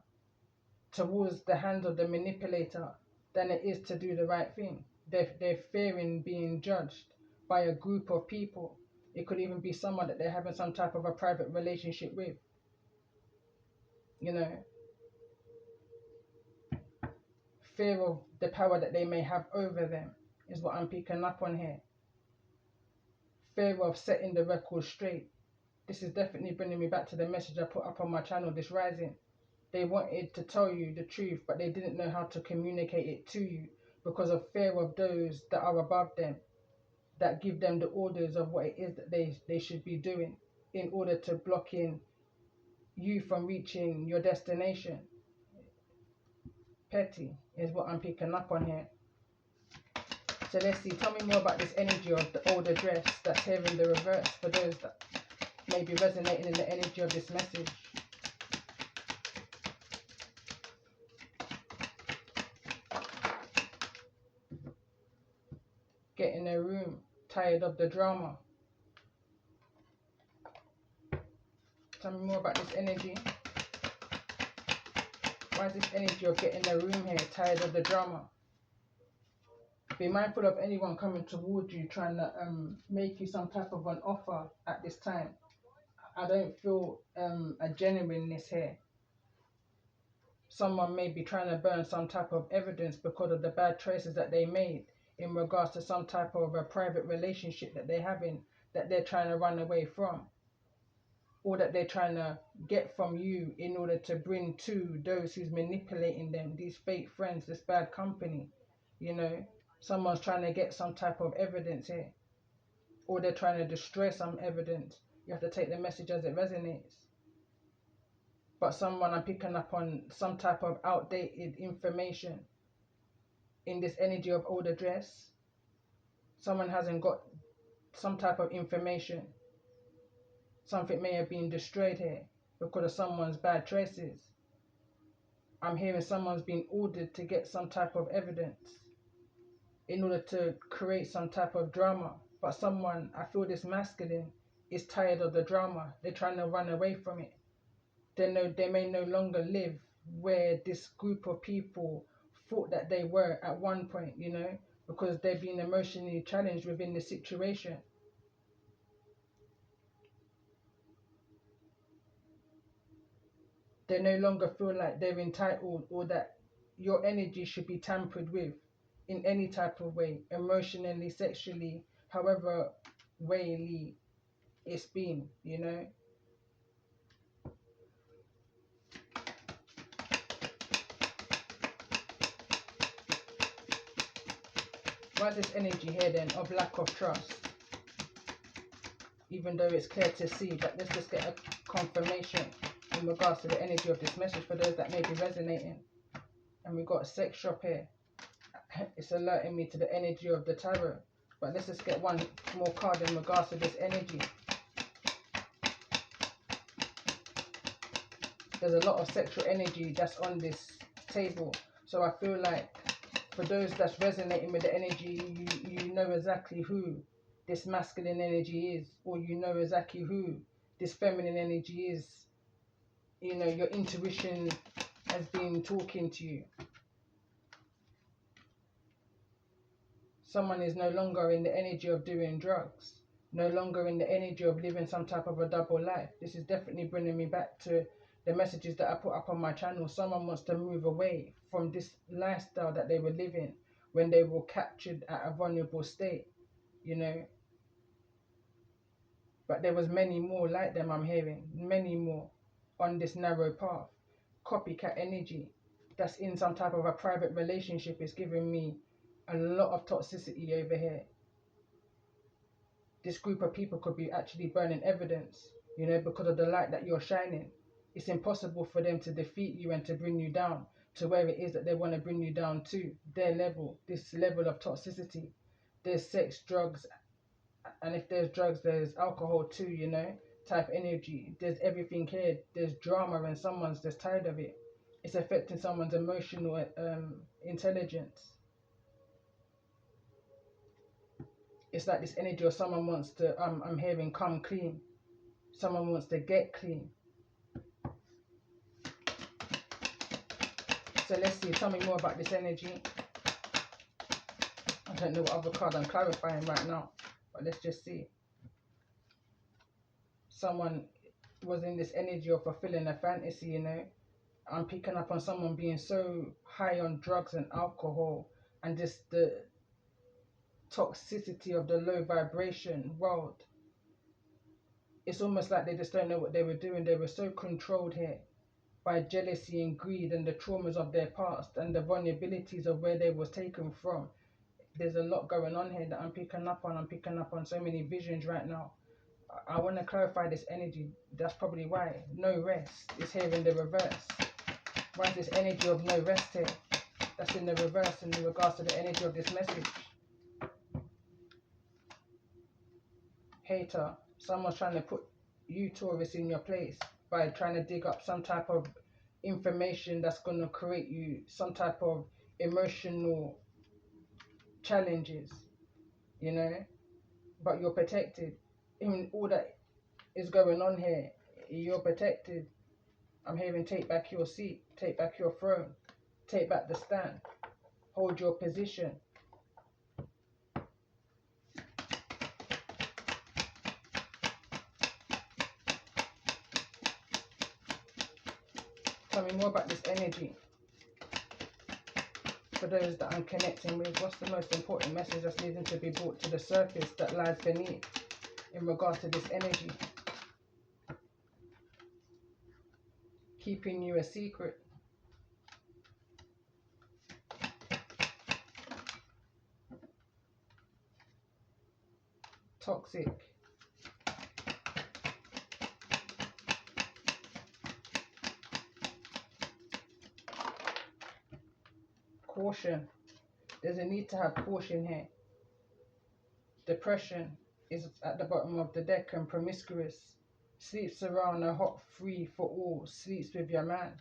towards the hands of the manipulator than it is to do the right thing. They're fearing being judged by a group of people. It could even be someone that they're having some type of a private relationship with. You know, fear of the power that they may have over them is what I'm picking up on here. Fear of setting the record straight. This is definitely bringing me back to the message I put up on my channel this rising. They wanted to tell you the truth, but they didn't know how to communicate it to you because of fear of those that are above them, that give them the orders of what it is that they should be doing in order to block in you from reaching your destination. Petty is what I'm picking up on here. So let's see, tell me more about this energy of the older dress that's here in the reverse for those that may be resonating in the energy of this message. Get in a room, tired of the drama. Tell me more about this energy. Why is this energy of getting in a room here, tired of the drama? Be mindful of anyone coming towards you trying to make you some type of an offer at this time. I don't feel a genuineness here. Someone may be trying to burn some type of evidence because of the bad choices that they made in regards to some type of a private relationship that they're having, that they're trying to run away from, or that they're trying to get from you in order to bring to those who's manipulating them, these fake friends, this bad company. You know, someone's trying to get some type of evidence here, or they're trying to destroy some evidence. You have to take the message as it resonates. But someone, I'm picking up on some type of outdated information in this energy of older dress. Someone hasn't got some type of information. Something may have been destroyed here because of someone's bad choices. I'm hearing someone's been ordered to get some type of evidence in order to create some type of drama. But someone, I feel this masculine, is tired of the drama. They're trying to run away from it. They may no longer live where this group of people thought that they were at one point, you know, because they've been emotionally challenged within the situation. They no longer feel like they're entitled, or that your energy should be tampered with in any type of way, emotionally, sexually, however wayly it's been, you know. Why is this energy here then of lack of trust? Even though it's clear to see, but let's just get a confirmation in regards to the energy of this message for those that may be resonating. And we've got sex shop here. It's alerting me to the energy of the tarot. But let's just get one more card in regards to this energy. There's a lot of sexual energy that's on this table. So I feel like for those that's resonating with the energy, you know exactly who this masculine energy is, or you know exactly who this feminine energy is. You know, your intuition has been talking to you. Someone is no longer in the energy of doing drugs, no longer in the energy of living some type of a double life. This is definitely bringing me back to the messages that I put up on my channel. Someone wants to move away from this lifestyle that they were living when they were captured at a vulnerable state, you know. But there was many more like them, I'm hearing, many more on this narrow path. Copycat energy that's in some type of a private relationship is giving me a lot of toxicity over here. This group of people could be actually burning evidence, you know, because of the light that you're shining. It's impossible for them to defeat you and to bring you down to where it is that they want to bring you down to, their level, this level of toxicity. There's sex, drugs, and if there's drugs, there's alcohol too, you know, type energy. There's everything here. There's drama and someone's just tired of it. It's affecting someone's emotional intelligence. It's like this energy of someone wants to, I'm hearing, come clean. Someone wants to get clean. So let's see, tell me more about this energy. I don't know what other card I'm clarifying right now, but let's just see. someone was in this energy of fulfilling a fantasy, you know. I'm picking up on someone being so high on drugs and alcohol and just the toxicity of the low vibration world. It's almost like they just don't know what they were doing. They were so controlled here by jealousy and greed and the traumas of their past and the vulnerabilities of where they was taken from. There's a lot going on here that I'm picking up on. I'm picking up on so many visions right now. I want to clarify this energy. That's probably why. No rest is here in the reverse. Why is this energy of no rest here? That's in the reverse in regards to the energy of this message. Hater. Someone's trying to put you, Taurus, in your place by trying to dig up some type of information that's going to create you some type of emotional challenges, you know, but you're protected. In all that is going on here, you're protected. I'm hearing take back your seat, take back your throne, take back the stand, hold your position. Tell me more about this energy. For those that I'm connecting with, what's the most important message that's needing to be brought to the surface that lies beneath in regards to this energy? Keeping you a secret. Toxic. Caution. There's a need to have caution here. Depression is at the bottom of the deck and promiscuous. Sleeps around a hot free for all. Sleeps with your man.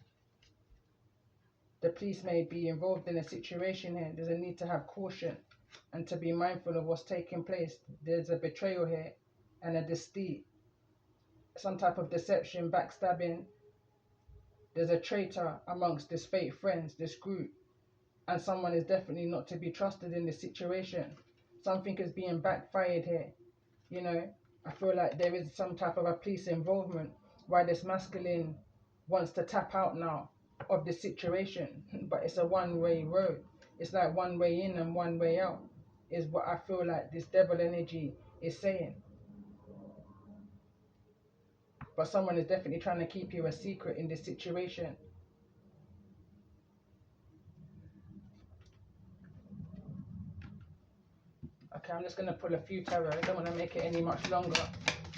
The police may be involved in a situation here. There's a need to have caution and to be mindful of what's taking place. There's a betrayal here and a deceit. Some type of deception, backstabbing. There's a traitor amongst this fake friends, this group. And someone is definitely not to be trusted in this situation. Something is being backfired here. You know, I feel like there is some type of a police involvement why this masculine wants to tap out now of the situation. But it's a one-way road. It's like one way in and one way out is what I feel like this devil energy is saying. But someone is definitely trying to keep you a secret in this situation. Okay, I'm just going to pull a few tarot. I don't want to make it any much longer.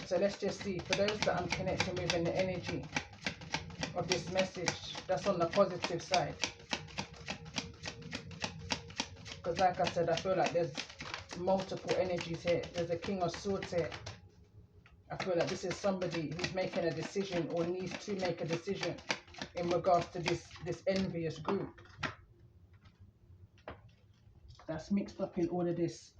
So let's just see. For those that I'm connecting with in the energy of this message, that's on the positive side. Because like I said, I feel like there's multiple energies here. There's a King of Swords here. I feel like this is somebody who's making a decision or needs to make a decision in regards to this envious group. That's mixed up in all of this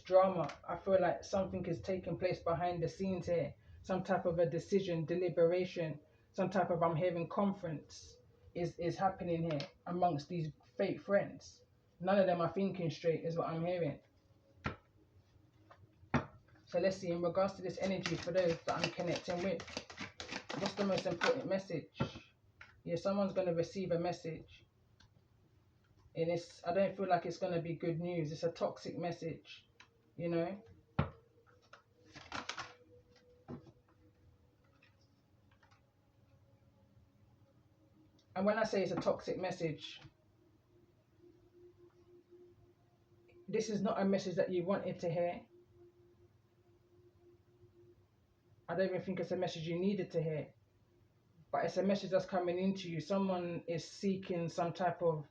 drama. I feel like something is taking place behind the scenes here. Some type of a decision, deliberation, some type of, I'm hearing, conference is happening here amongst these fake friends. None of them are thinking straight is what I'm hearing. So let's see, in regards to this energy, for those that I'm connecting with, what's the most important message? Yeah, someone's going to receive a message. And I don't feel like it's going to be good news. It's a toxic message, you know. And when I say it's a toxic message, this is not a message that you wanted to hear. I don't even think it's a message you needed to hear. But it's a message that's coming into you. Someone is seeking some type of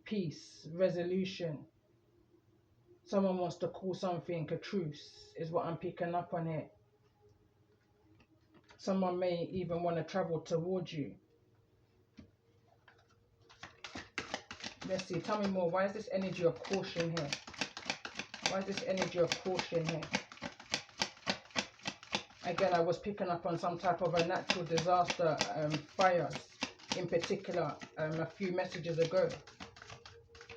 peace, resolution. Someone wants to call something a truce, is what I'm picking up on here. Someone may even want to travel towards you. Let's see, tell me more. Why is this energy of caution here? Why is this energy of caution here? Again, I was picking up on some type of a natural disaster, fires in particular, a few messages ago.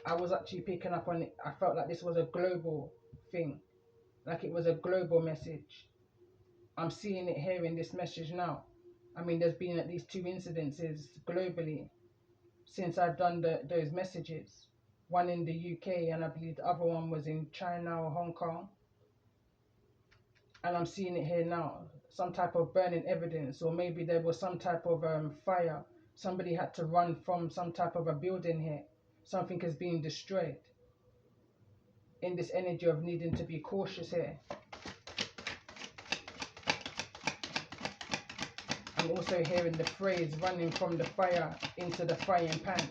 I was actually picking up on it. I felt like this was a global thing, like it was a global message. I'm seeing it here in this message now. I mean, there's been at least 2 incidences globally since I've done those messages. One in the UK, and I believe the other one was in China or Hong Kong. And I'm seeing it here now. Some type of burning evidence, or maybe there was some type of fire. Somebody had to run from some type of a building here. Something is being destroyed. In this energy of needing to be cautious here. I'm also hearing the phrase running from the fire into the frying pan.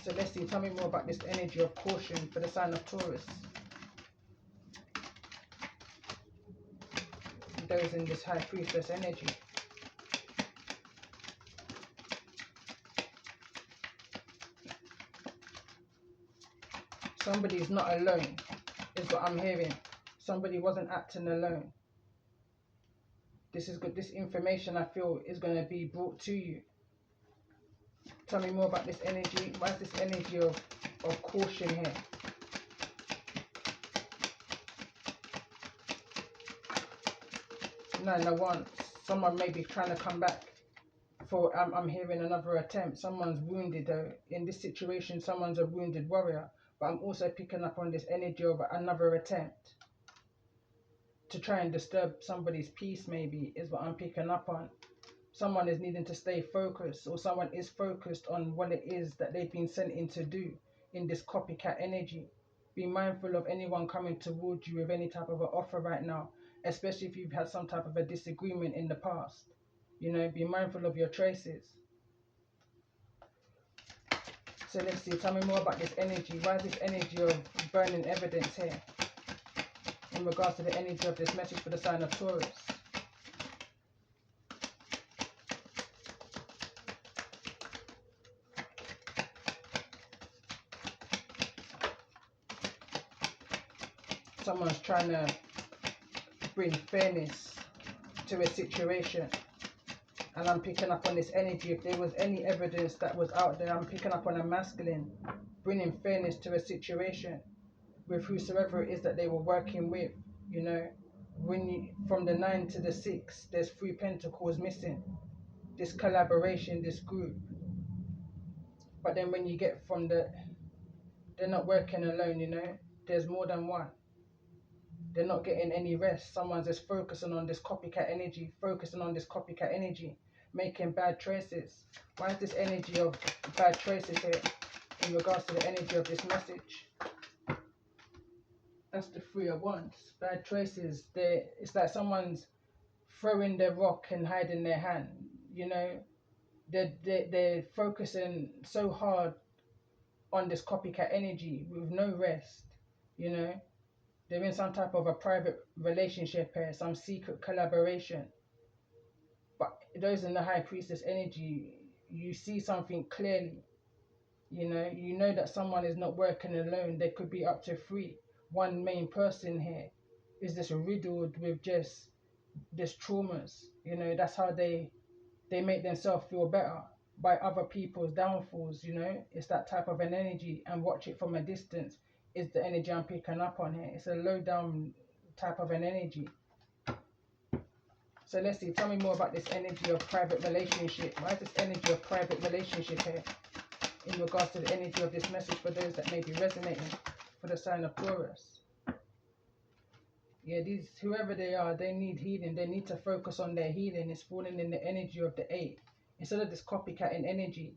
So let's see, tell me more about this energy of caution for the sign of Taurus. Those in this high priestess energy. Somebody's not alone, is what I'm hearing. Somebody wasn't acting alone. This is good. This information, I feel, is going to be brought to you. Tell me more about this energy. Why is this energy of caution here? Nine of Wands. Someone may be trying to come back for, I'm hearing another attempt. Someone's wounded though. In this situation, someone's a wounded warrior. But I'm also picking up on this energy of another attempt to try and disturb somebody's peace, maybe, is what I'm picking up on. Someone is needing to stay focused, or someone is focused on what it is that they've been sent in to do in this copycat energy. Be mindful of anyone coming towards you with any type of an offer right now, especially if you've had some type of a disagreement in the past. You know, be mindful of your choices. So let's see, tell me more about this energy. Why is this energy of burning evidence here in regards to the energy of this message for the sign of Taurus? Someone's trying to bring fairness to a situation. And I'm picking up on this energy. If there was any evidence that was out there, I'm picking up on a masculine bringing fairness to a situation with whosoever it is that they were working with. You know, when you, from the 9 to the 6, there's 3 pentacles missing. This collaboration, this group. But then when you get from they're not working alone, you know, there's more than one. They're not getting any rest. Someone's just focusing on this copycat energy, making bad choices. Why is this energy of bad choices here in regards to the energy of this message? That's the 3 of Wands. Bad choices. It's like someone's throwing their rock and hiding their hand. You know, they're focusing so hard on this copycat energy with no rest. You know, they're in some type of a private relationship here, some secret collaboration. But those in the high priestess energy, you see something clearly. You know that someone is not working alone. There could be up to 3. One main person here is just riddled with just traumas. You know, that's how they make themselves feel better, by other people's downfalls. You know, it's that type of an energy, and watch it from a distance is the energy I'm picking up on here. It's a low down type of an energy. So let's see, tell me more about this energy of private relationship. Why is this energy of private relationship here in regards to the energy of this message for those that may be resonating for the sign of Taurus? Yeah, these, whoever they are, they need healing. They need to focus on their healing. It's falling in the energy of the 8. Instead of this copycat energy,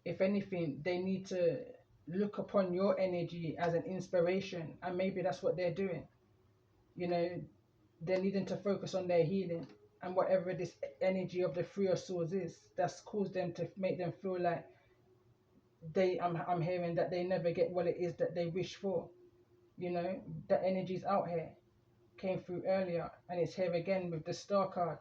if anything, they need to look upon your energy as an inspiration. And maybe that's what they're doing. You know, they're needing to focus on their healing. And whatever this energy of the 3 of Swords is, that's caused them to make them feel like I'm hearing that they never get what it is that they wish for. You know, that energy's out here. Came through earlier, and it's here again with the Star card.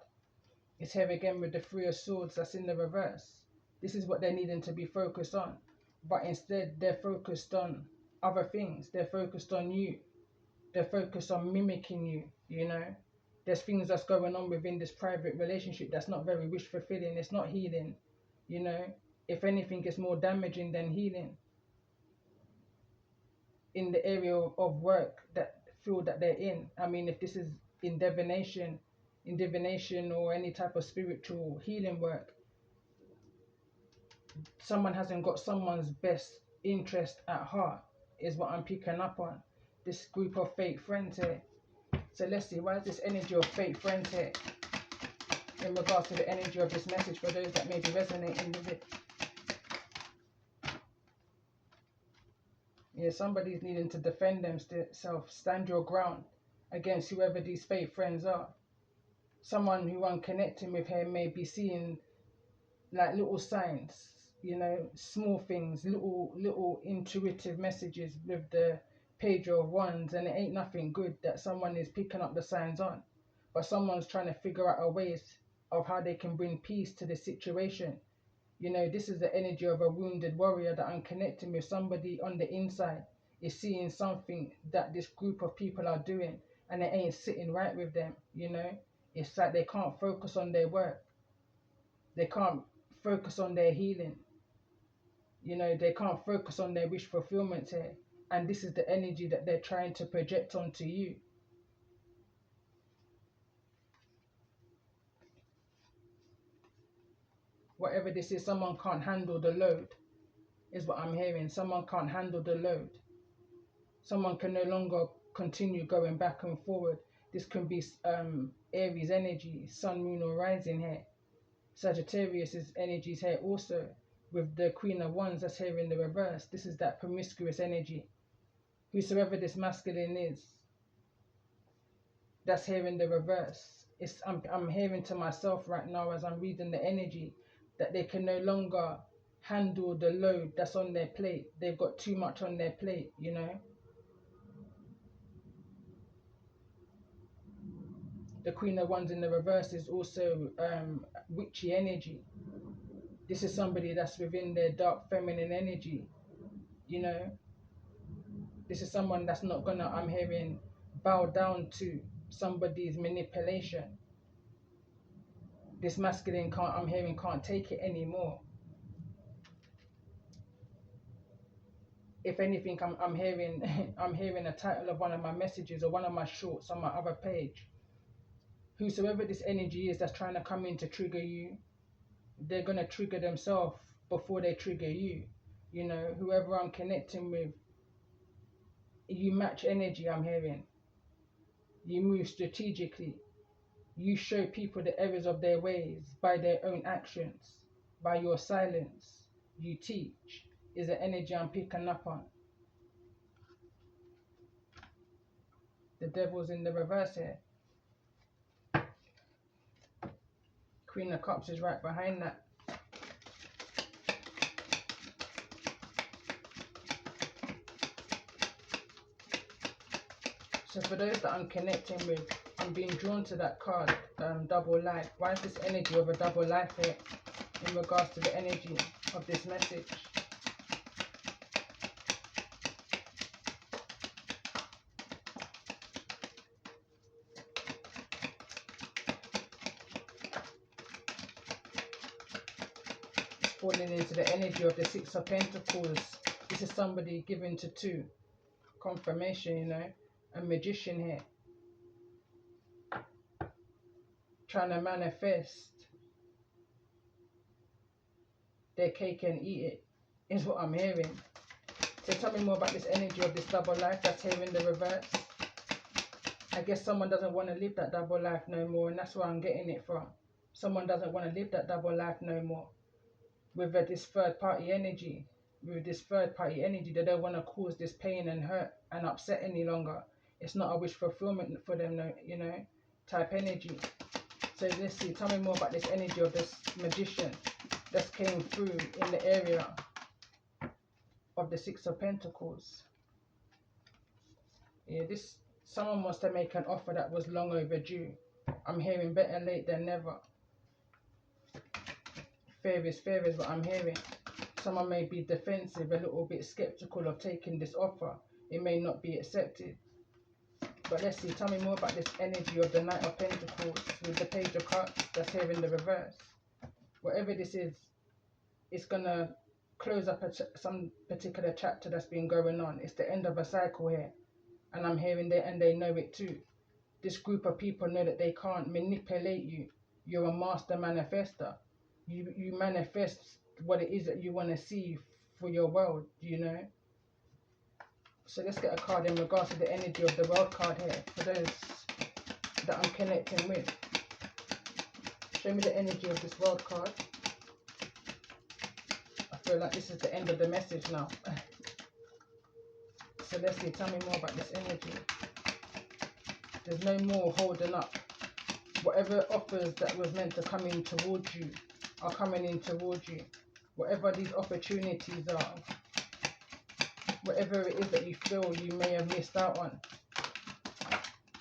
It's here again with the 3 of Swords that's in the reverse. This is what they're needing to be focused on. But instead, they're focused on other things. They're focused on you. They're focused on mimicking you, you know. There's things that's going on within this private relationship that's not very wish fulfilling. It's not healing, you know. If anything, it's more damaging than healing. In the area of work, that field that they're in. I mean, if this is in divination or any type of spiritual healing work, someone hasn't got someone's best interest at heart, is what I'm picking up on. This group of fake friends here. So let's see, why is this energy of fake friends here in regards to the energy of this message for those that may be resonating with it? Yeah, somebody's needing to defend themselves, stand your ground against whoever these fake friends are. Someone who I'm connecting with here may be seeing like little signs, you know, small things, little intuitive messages with the page of wands, and it ain't nothing good that someone is picking up the signs on, but someone's trying to figure out a ways of how they can bring peace to the situation. You know, this is the energy of a wounded warrior that I'm connecting with. Somebody on the inside is seeing something that this group of people are doing, and it ain't sitting right with them. You know, it's like they can't focus on their work, they can't focus on their healing. You know, they can't focus on their wish fulfillment here. And this is the energy that they're trying to project onto you. Whatever this is, someone can't handle the load, is what I'm hearing. Someone can't handle the load. Someone can no longer continue going back and forward. This can be Aries energy, sun, moon, or rising here. Sagittarius's energies here also, with the Queen of Wands that's here in the reverse. This is that promiscuous energy. Whosoever this masculine is, that's here in the reverse. I'm hearing to myself right now as I'm reading the energy that they can no longer handle the load that's on their plate. They've got too much on their plate, you know. The Queen of Wands in the reverse is also witchy energy. This is somebody that's within their dark feminine energy, you know. This is someone that's not gonna, I'm hearing, bow down to somebody's manipulation. This masculine can't, I'm hearing, can't take it anymore. If anything, I'm hearing I'm hearing a title of one of my messages or one of my shorts on my other page. Whosoever this energy is that's trying to come in to trigger you, they're gonna trigger themselves before they trigger you. You know, whoever I'm connecting with, you match energy, I'm hearing. You move strategically. You show people the errors of their ways by their own actions, by your silence. You teach, is the energy I'm picking up on. The devil's in the reverse here. Queen of Cups is right behind that. So for those that I'm connecting with, I'm being drawn to that card, double life. Why is this energy of a double life here in regards to the energy of this message? Falling into the energy of the Six of Pentacles. This is somebody given to two. Confirmation, you know. A magician here. Trying to manifest their cake and eat it, is what I'm hearing. So tell me more about this energy of this double life that's here in the reverse. I guess someone doesn't want to live that double life no more, and that's where I'm getting it from. Someone doesn't want to live that double life no more. With this third party energy, they don't want to cause this pain and hurt and upset any longer. It's not a wish fulfillment for them, no, you know, type energy. So let's see, tell me more about this energy of this magician that came through in the area of the Six of Pentacles. Yeah, someone wants to make an offer that was long overdue. I'm hearing better late than never. Fair is what I'm hearing. Someone may be defensive, a little bit skeptical of taking this offer. It may not be accepted. But let's see, tell me more about this energy of the Knight of Pentacles with the Page of Cups that's here in the reverse. Whatever this is, it's going to close up some particular chapter that's been going on. It's the end of a cycle here. And I'm hearing and they know it too. this group of people know that they can't manipulate you. You're a master manifester. You manifest what it is that you want to see for your world, you know. So let's get a card in regards to the energy of the world card here for those that I'm connecting with. Show me the energy of this world card. I feel like this is the end of the message now. So let's see, tell me more about this energy. There's no more holding up. Whatever offers that was meant to come in towards you are coming in towards you. Whatever these opportunities are, whatever it is that you feel you may have missed out on,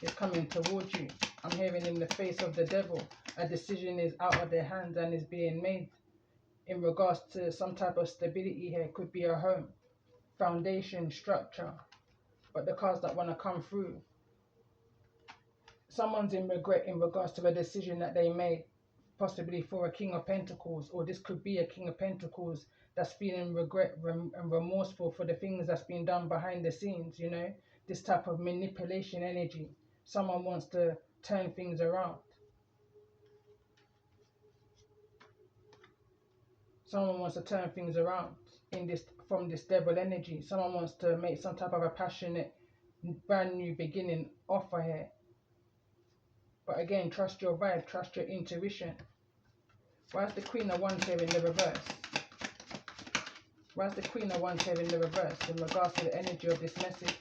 is coming towards you. I'm hearing in the face of the devil, a decision is out of their hands and is being made in regards to some type of stability here. It could be a home, foundation, structure. But the cards that want to come through, someone's in regret in regards to a decision that they made, possibly for a King of Pentacles, or this could be a King of Pentacles that's feeling regret and remorseful for the things that's been done behind the scenes, you know, this type of manipulation energy. Someone wants to turn things around. Someone wants to turn things around in this, from this devil energy. Someone wants to make some type of a passionate, brand new beginning offer here. But again, trust your vibe, trust your intuition. Why is the Queen of Wands here in the reverse? Why is the Queen of Wands here in the reverse in regards to the energy of this message?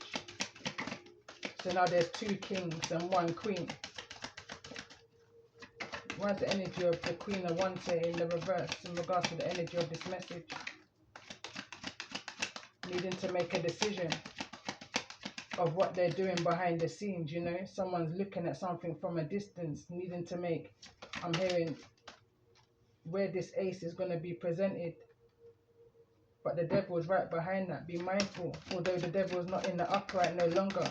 So now there's 2 kings and 1 queen. Why is the energy of the Queen of Wands here in the reverse in regards to the energy of this message? Needing to make a decision of what they're doing behind the scenes, you know. Someone's looking at something from a distance, needing to make, I'm hearing where this ace is going to be presented. But the devil is right behind that. Be mindful, although the devil is not in the upright no longer,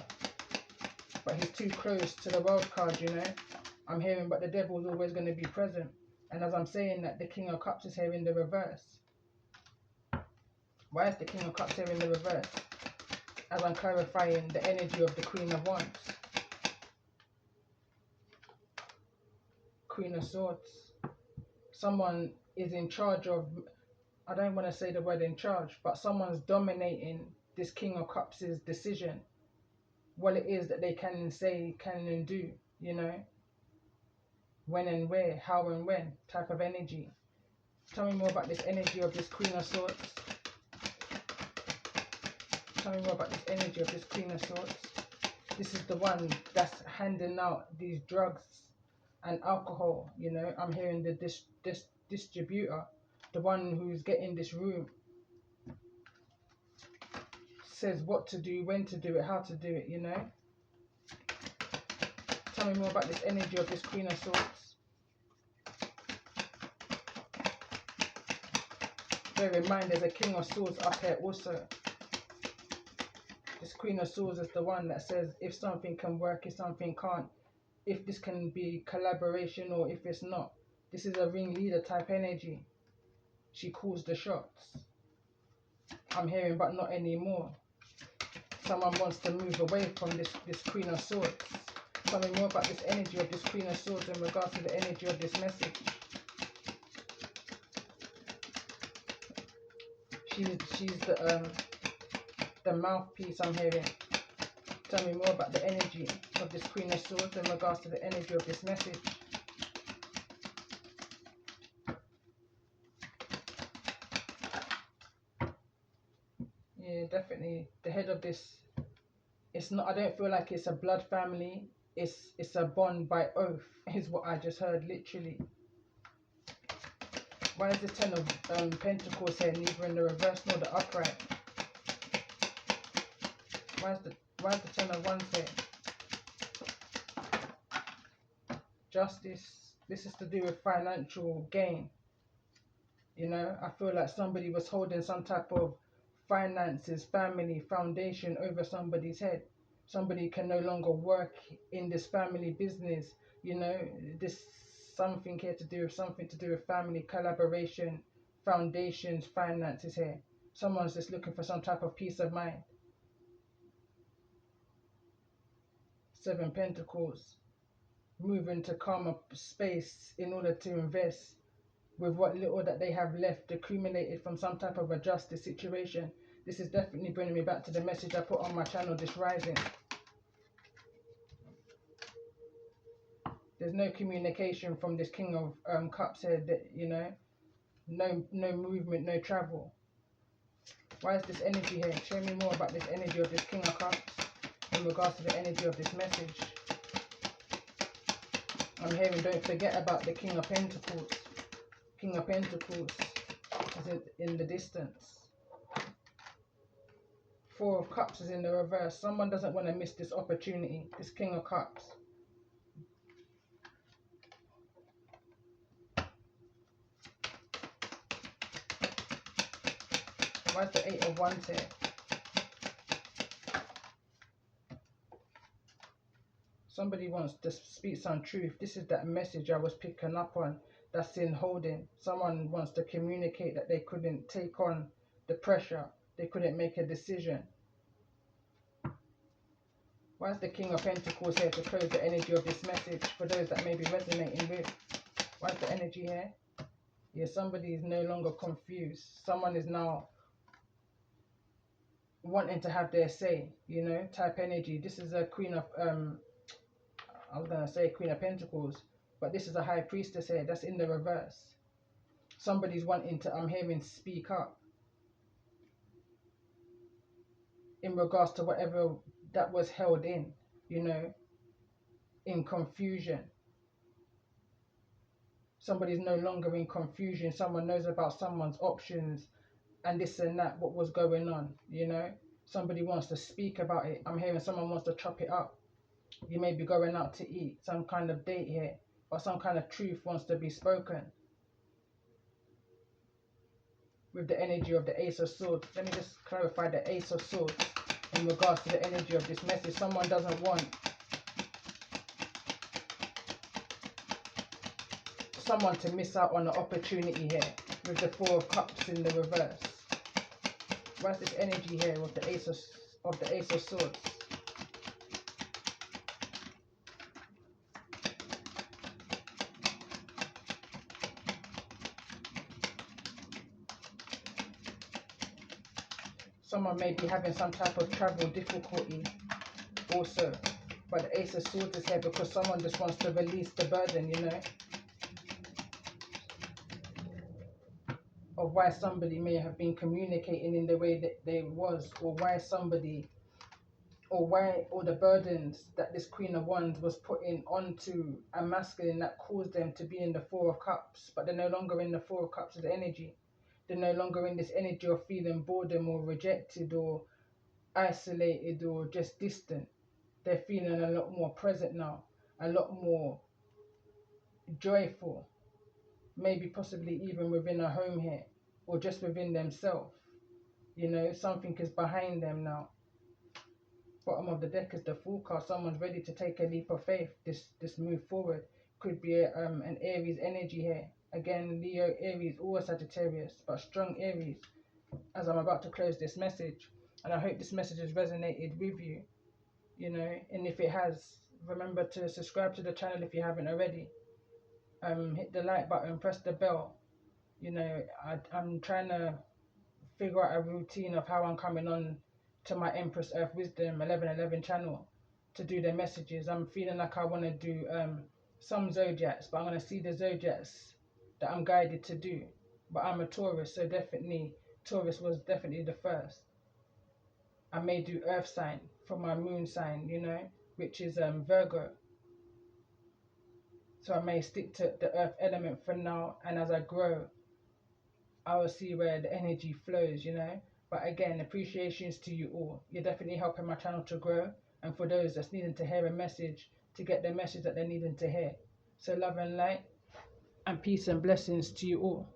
but he's too close to the world card, you know. I'm hearing, but the devil is always going to be present. And as I'm saying that, the King of Cups is here in the reverse. Why is the King of Cups here in the reverse? As I'm clarifying the energy of the Queen of Wands. Queen of Swords. Someone is in charge of, I don't want to say the word in charge, but someone's dominating this King of Cups' decision. What it is that they can say, can and do, you know. When and where, how and when type of energy. Tell me more about this energy of this Queen of Swords. Tell me more about this energy of this Queen of Swords. This is the one that's handing out these drugs and alcohol, you know. I'm hearing the distributor, the one who's getting this room, says what to do, when to do it, how to do it, you know. Tell me more about this energy of this Queen of Swords. Bear in mind there's a King of Swords up here also. This Queen of Swords is the one that says if something can work, if something can't, if this can be collaboration or if it's not. This is a ringleader type energy. She calls the shots. I'm hearing, but not anymore. Someone wants to move away from this Queen of Swords. Tell me more about this energy of this Queen of Swords in regards to the energy of this message. She's the mouthpiece, I'm hearing. Tell me more about the energy of this Queen of Swords in regards to the energy of this message. Yeah, definitely. The head of this, it's not, I don't feel like it's a blood family. It's a bond by oath, is what I just heard, literally. Why is the Ten of Pentacles here, neither in the reverse nor the upright? Why is the Ten of Wands here? Justice. This is to do with financial gain. You know, I feel like somebody was holding some type of finances, family, foundation over somebody's head. Somebody can no longer work in this family business. You know, this something here to do with something to do with family, collaboration, foundations, finances here. Someone's just looking for some type of peace of mind. Seven Pentacles, move into calmer space in order to invest with what little that they have left accumulated from some type of a justice situation. This is definitely bringing me back to the message I put on my channel this rising. There's no communication from this King of Cups here, that, you know, no movement, no travel. Why is this energy here? Show me more about this energy of this King of Cups in regards to the energy of this message. I'm hearing don't forget about the King of Pentacles. King of Pentacles is in the distance. Four of Cups is in the reverse. Someone doesn't want to miss this opportunity. This King of Cups. Why is the Eight of Wands here? Somebody wants to speak some truth. This is that message I was picking up on. That's in holding. Someone wants to communicate that they couldn't take on the pressure. They couldn't make a decision. Why is the King of Pentacles here to close the energy of this message for those that may be resonating with? Why is the energy here? Yeah, somebody is no longer confused. Someone is now wanting to have their say, you know, type energy. This is a Queen of, I was going to say Queen of Pentacles, but this is a High Priestess here. That's in the reverse. Somebody's wanting to, I'm hearing, speak up in regards to whatever that was held in, you know, in confusion. Somebody's no longer in confusion. Someone knows about someone's options and this and that, what was going on, you know. Somebody wants to speak about it. I'm hearing someone wants to chop it up. You may be going out to eat, some kind of date here, or some kind of truth wants to be spoken. With the energy of the Ace of Swords, let me just clarify the Ace of Swords in regards to the energy of this message. Someone doesn't want someone to miss out on the opportunity here with the Four of Cups in the reverse. What's this energy here with the Ace of Swords? Someone may be having some type of travel difficulty also. But the Ace of Swords is here because someone just wants to release the burden, you know, of why somebody may have been communicating in the way that they was, or why somebody, or the burdens that this Queen of Wands was putting onto a masculine that caused them to be in the Four of Cups. But they're no longer in the Four of Cups as energy. They're no longer in this energy of feeling boredom or rejected or isolated or just distant. They're feeling a lot more present now, a lot more joyful, maybe possibly even within a home here or just within themselves. You know, something is behind them now. Bottom of the deck is the Fool card. Someone's ready to take a leap of faith, this move forward. Could be an Aries energy here. Again, Leo, Aries, or Sagittarius, but strong Aries as I'm about to close this message. And I hope this message has resonated with you, you know, and if it has, remember to subscribe to the channel if you haven't already. Hit the like button, press the bell. You know, I'm trying to figure out a routine of how I'm coming on to my Empress Earth Wisdom 1111 channel to do the messages. I'm feeling like I want to do some zodiacs, but I'm going to see the zodiacs that I'm guided to do. But I'm a Taurus, so definitely Taurus was definitely the first. I may do earth sign for my moon sign, you know, which is Virgo. So I may stick to the earth element for now, and as I grow, I will see where the energy flows, you know. But again, appreciations to you all. You're definitely helping my channel to grow, and for those that's needing to hear a message, to get the message that they're needing to hear. So love and light and peace and blessings to you all.